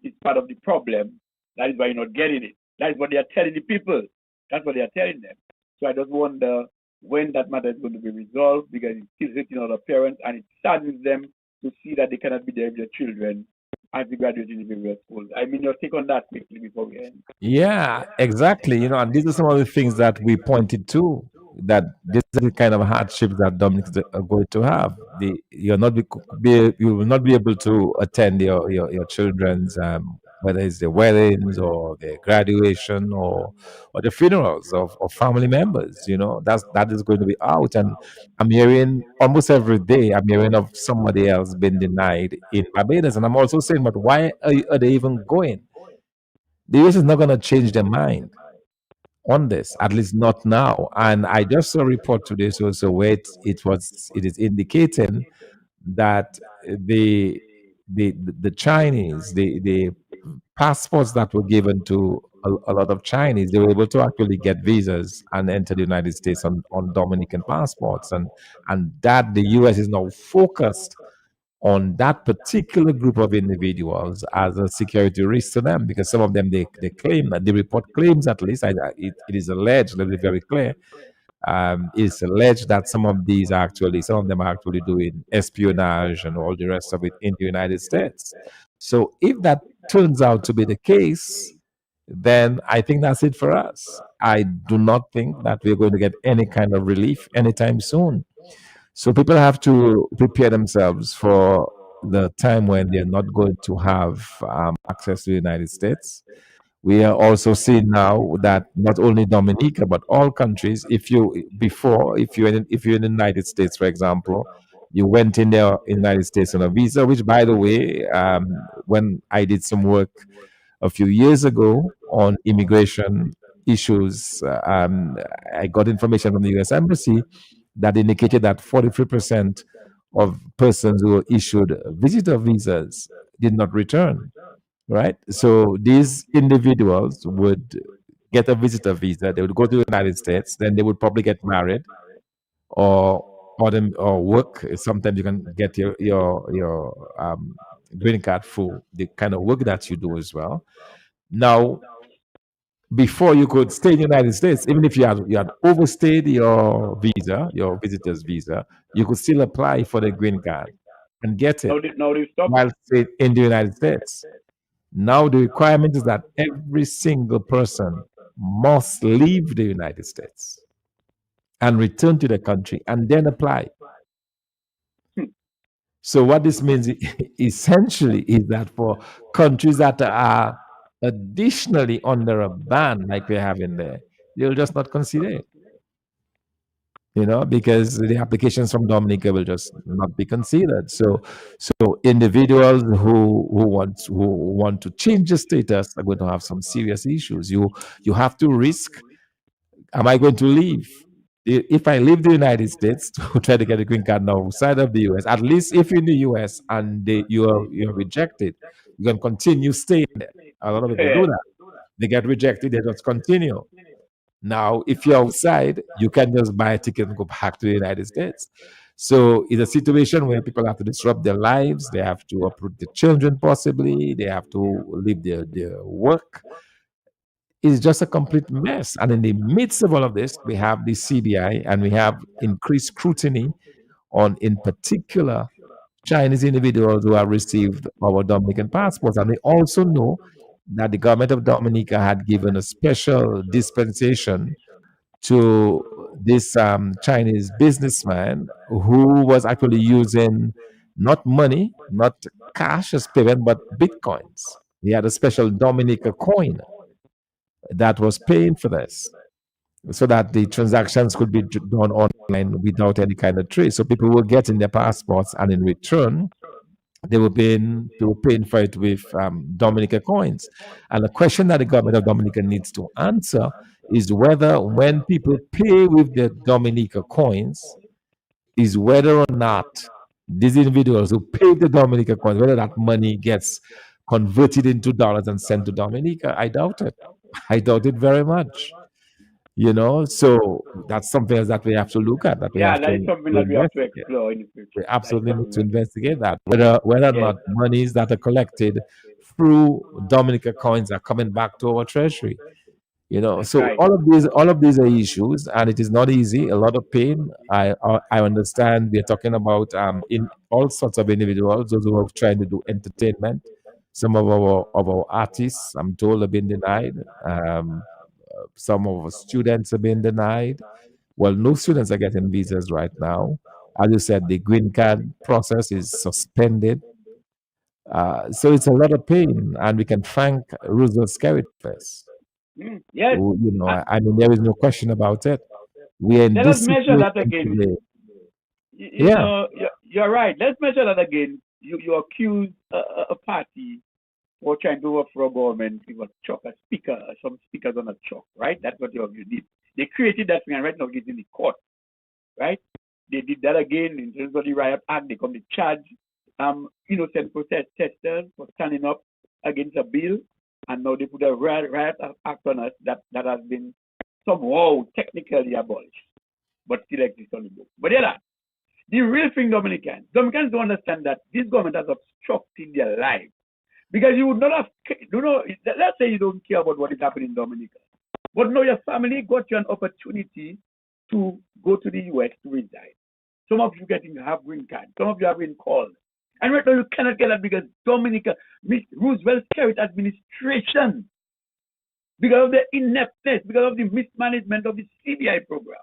is part of the problem. That is why you're not getting it. That is what they are telling the people. That's what they are telling them. So I just wonder when that matter is going to be resolved because it's still hitting other parents and it saddens them to see that they cannot be there with their children as they graduate in the various schools. I mean, your take on that quickly before we end. Yeah, exactly. And these are some of the things that we pointed to, that this is the kind of hardships that Dominicans are going to have. You will not be able to attend your children's whether it's the weddings or the graduation or the funerals of family members. That is going to be out. And I'm hearing almost every day, I'm hearing of somebody else being denied in Barbados. And I'm also saying, but why are they even going? The US is not going to change their mind on this, at least not now. And I just saw a report today, so where it is indicating that the Chinese, the passports that were given to a lot of Chinese, they were able to actually get visas and enter the United States on Dominican passports, and that the US is now focused on that particular group of individuals as a security risk to them, because some of them they claim that the report claims, at least it is alleged, let me be very clear, it's alleged that some of them are actually doing espionage and all the rest of it in the United States. So if that turns out to be the case, then I think that's it for us. I do not think that we're going to get any kind of relief anytime soon. So people have to prepare themselves for the time when they're not going to have access to the United States. We are also seeing now that not only Dominica but all countries. If you're in the United States, for example, you went in there in the United States on a visa. Which, by the way, when I did some work a few years ago on immigration issues, I got information from the U.S. Embassy that indicated that 43% of persons who were issued visitor visas did not return, right? So these individuals would get a visitor visa, they would go to the United States, then they would probably get married or work. Sometimes you can get your green card for the kind of work that you do as well. Now, before you could stay in the United States, even if you had overstayed your visa, your visitor's visa, you could still apply for the green card and get it Now they stop. while staying in the United States. Now the requirement is that every single person must leave the United States and return to the country and then apply. So what this means essentially is that for countries that are additionally under a ban like we have in there, they'll just not consider it. Because the applications from Dominica will just not be considered. So individuals who want to change the status are going to have some serious issues. You have to risk. Am I going to leave? If I leave the United States to try to get a green card now outside of the US, at least if you're in the US and you're rejected, you can continue staying there. A lot of people do that. They get rejected, they just continue. Now, if you're outside, you can just buy a ticket and go back to the United States. So it's a situation where people have to disrupt their lives. They have to uproot their children, possibly. They have to leave their work. It's just a complete mess. And in the midst of all of this, we have the CBI and we have increased scrutiny on, in particular, Chinese individuals who have received our Dominican passports. And we also know that the government of Dominica had given a special dispensation to this Chinese businessman who was actually using not money, not cash as payment, but Bitcoins. He had a special Dominica coin that was paying for this, so that the transactions could be done online without any kind of trace. So people were getting their passports, and in return, they were paying for it with Dominica coins. And the question that the government of Dominica needs to answer is whether, when people pay with their Dominica coins, is whether or not these individuals who pay the Dominica coins, whether that money gets converted into dollars and sent to Dominica. I doubt it. I doubt it very much. You know, so that's something else that we have to look at, that we Yeah, have that is to something that we have to investigate. explore in the We future. That is absolutely need something to that investigate that, whether or yes. not monies that are collected through Dominica coins are coming back to our treasury. You know, That's so right. all of these are issues, and it is not easy. A lot of pain. I understand. We are talking about in all sorts of individuals, those who are trying to do entertainment. Some of our artists, I'm told, have been denied. Some of our students have been denied. Well, no students are getting visas right now. As you said, the green card process is suspended. So it's a lot of pain, and we can thank Roosevelt Skerrit. Yes. I mean, there is no question about it. We are in Let us this measure situation that again. today. You Yeah, know, you're right. Let's measure that again. You accuse a party for trying to work for a government with a chuck, a speaker, some speakers on a chuck, right? That's what you did. They created that thing, and right now it's in the court, right? They did that again in terms of the Riot Act. They come to charge innocent protesters for standing up against a bill, and now they put a riot act on us that has been somehow technically abolished, but still exists on the book. But yeah, the real thing, Dominicans don't understand that this government has obstructed their lives. Because you would not have, let's say you don't care about what is happening in Dominica, but now your family got you an opportunity to go to the US to reside. Some of you have green cards, some of you have been called. And right now you cannot get that because Dominica, Miss Roosevelt Skerrit administration, because of the ineptness, because of the mismanagement of the CBI program,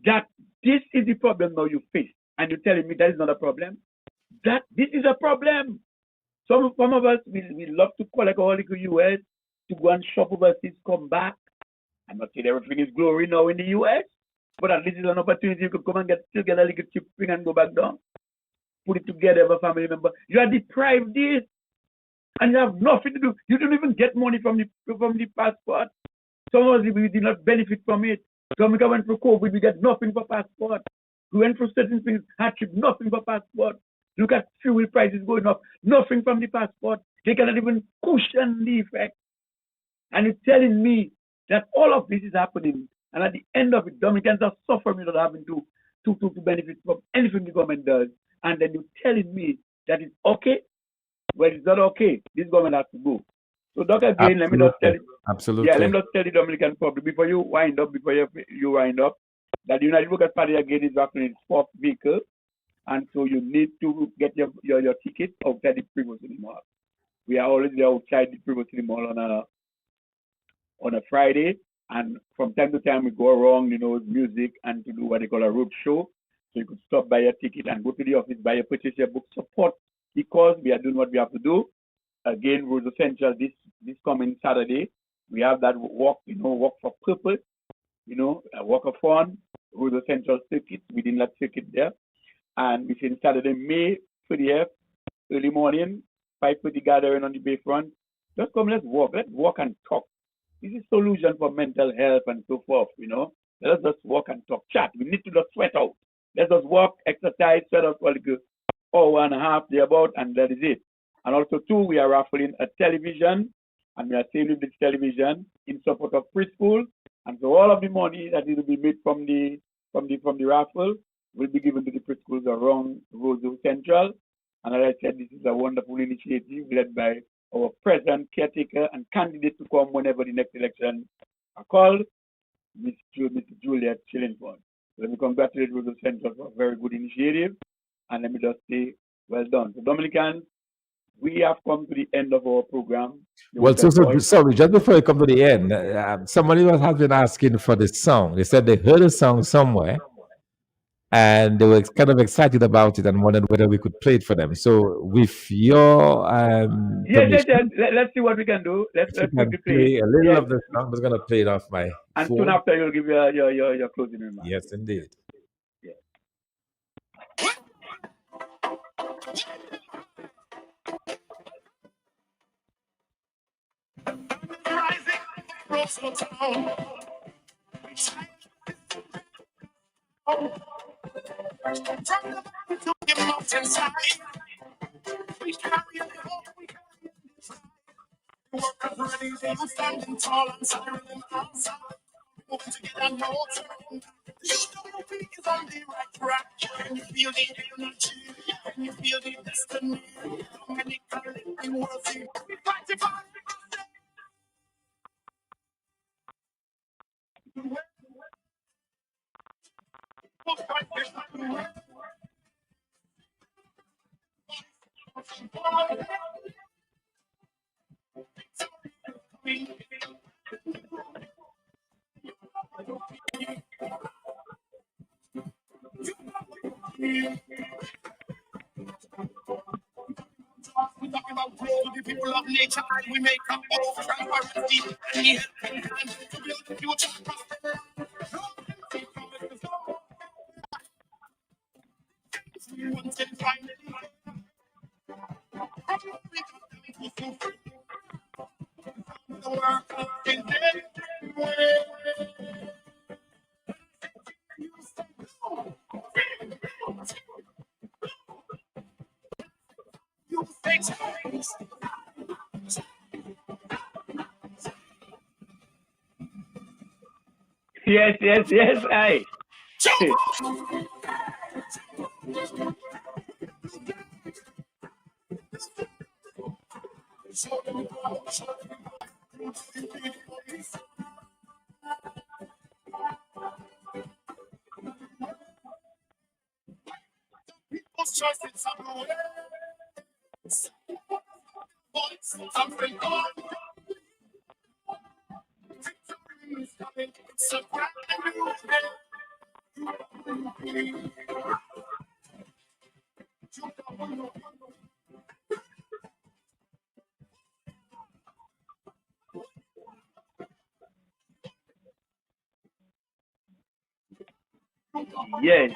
that this is the problem now you face. And you're telling me that is not a problem? That this is a problem. Some of us, we love to collect all the US to go and shop overseas, come back. I'm not saying everything is glory now in the US, but at least it's an opportunity you could come and still get a little cheap thing and go back down. Put it together with a family member. You are deprived this, and you have nothing to do. You don't even get money from the passport. Some of us, we did not benefit from it. Some went through COVID, we get nothing for passport. We went through certain things, hardship, nothing for passport. Look at fuel prices going up, nothing from the passport. They cannot even cushion the effect. And you're telling me that all of this is happening, and at the end of it, Dominicans are suffering without having to benefit from anything the government does. And then you're telling me that it's okay? Well, it's not okay. This government has to go. So, Doc, again, let me just tell you. Absolutely. Yeah, let me just tell the Dominican public before you wind up, that the United Workers Party again is back in its fourth vehicle. And so you need to get your ticket outside the Privo City Mall. We are already outside the Privo City Mall on a Friday, and from time to time we go around, music and to do what they call a road show. So you could stop, buy your ticket, and go to the office, buy your purchase your book, support because we are doing what we have to do. Again, Rose Essential this coming Saturday, we have that walk, walk for purpose, a walk of fun, Rose Essential circuit within that circuit there. And within Saturday, May 30th, early morning, 5:30 gathering on the Bayfront. Just come, let's walk and talk. This is solution for mental health and so forth, Let us just walk and talk, chat. We need to just sweat out. Let's just walk, exercise, sweat out for like an hour and a half, thereabout, and that is it. And also, too, we are raffling a television, and we are saving this television in support of preschool. And so all of the money that will be made from the raffle will be given to the preschools around Roseau Central. And as I said, this is a wonderful initiative led by our present caretaker and candidate to come whenever the next election are called, Ms. Juliet Chillingford. Let me congratulate Roseau Central for a very good initiative. And let me just say, well done. So, Dominicans, we have come to the end of our program. Well, sorry, just before you come to the end, somebody has been asking for the song. They said they heard a song somewhere, and they were kind of excited about it and wondered whether we could play it for them. So, with your permission, let's see what we can do. Let's quickly play a little of the song. I'm just going to play it off my and phone. Soon after, you'll give your closing remarks. Yes, indeed. Yeah. From the valley to the mountainside, we carry the hope, we carry the sky. Workers I'm standing tall and siren them answer. Move together, no turning back. You know peak is on the right track. Can you feel the energy? Can you feel the destiny? How many collective worthy? We fight to find we talk about growth, the people of nature, and we make up both transparency and the helping hand to build the future prosperous. Once and finally, the work of you fix things. Yes, yes, yes, aye. People's choices are the way. Voice, something on. Victory is coming. It's a brand new day. Yes.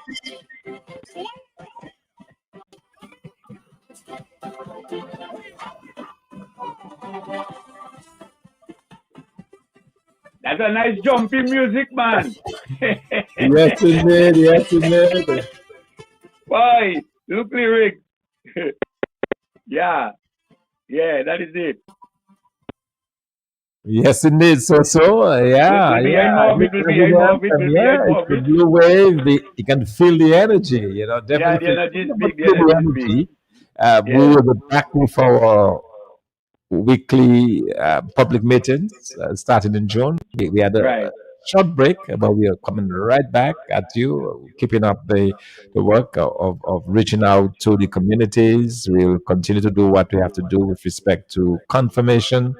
That's a nice jumpy music, man. Yes, indeed. Yes, indeed. Boy, look lyrics. Yeah, yeah, that is it. Yes, indeed. Yeah, Will be yeah. behind Morbid, will be behind Morbid, will be Yeah, behind it's the Morbid. blue wave. You can feel the energy. You know, Yeah, definitely. the energy is Talking big, about the global energy is big. energy. We Yes, will be back with our weekly public meetings starting in June. We had a right. short break, but we are coming right back at you, keeping up the work of reaching out to the communities. We'll continue to do what we have to do with respect to confirmation,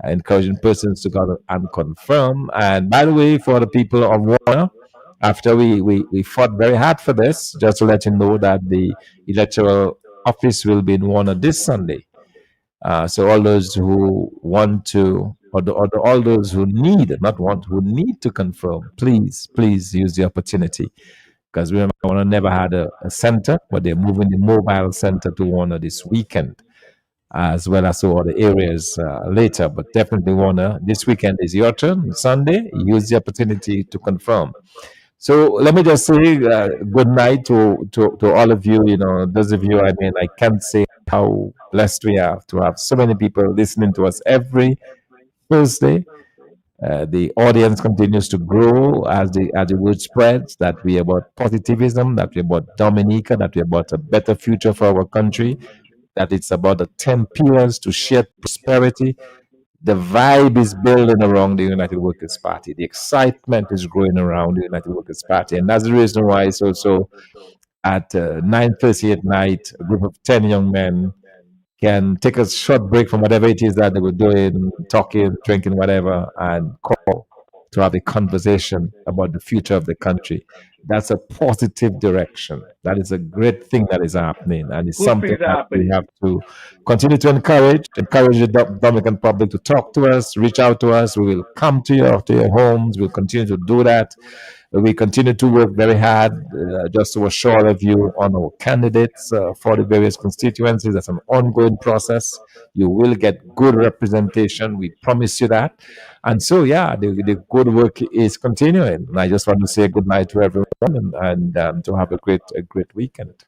encouraging persons to go and confirm. And by the way, for the people of Warner, after we fought very hard for this, just to let you know that the electoral office will be in Warner this Sunday. So all those who want to, all those who need, not want, who need to confirm, please use the opportunity. Because remember, Warner never had a center, but they're moving the mobile center to Warner this weekend, as well as to other areas later. But definitely, Warner, this weekend is your turn. Sunday, use the opportunity to confirm. So let me just say good night to all of you. You know, those of you, I mean, I can't say how blessed we are to have so many people listening to us every Thursday. The audience continues to grow as the word spreads that we are about positivism, that we're about Dominica, that we're about a better future for our country, that it's about the 10 pillars to shared prosperity. The vibe is building around the United Workers' Party. The excitement is growing around the United Workers' Party. And that's the reason why it's also at 9:30 at night, a group of 10 young men can take a short break from whatever it is that they were doing, talking, drinking, whatever, and call to have a conversation about the future of the country. That's a positive direction. That is a great thing that is happening, and it's Good something things are that we happening. have to continue to encourage the Dominican public to talk to us, reach out to us. We will come to your homes. We'll continue to do that. We continue to work very hard just to assure all of you on our candidates for the various constituencies. That's an ongoing process. You will get good representation. We promise you that. And so, yeah, the good work is continuing. And I just want to say good night to everyone and to have a great weekend.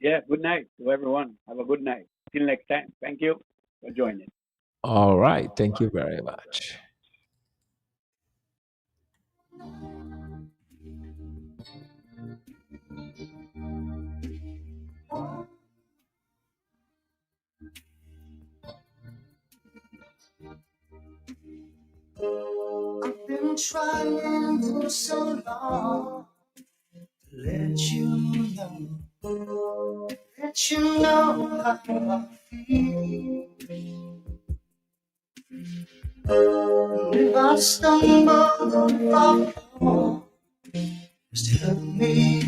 Yeah, good night to everyone. Have a good night. Till next time. Thank you for joining. All right. Thank you very much. I've been trying for so long to let you know how I feel. And if I stumble or fall, just help me.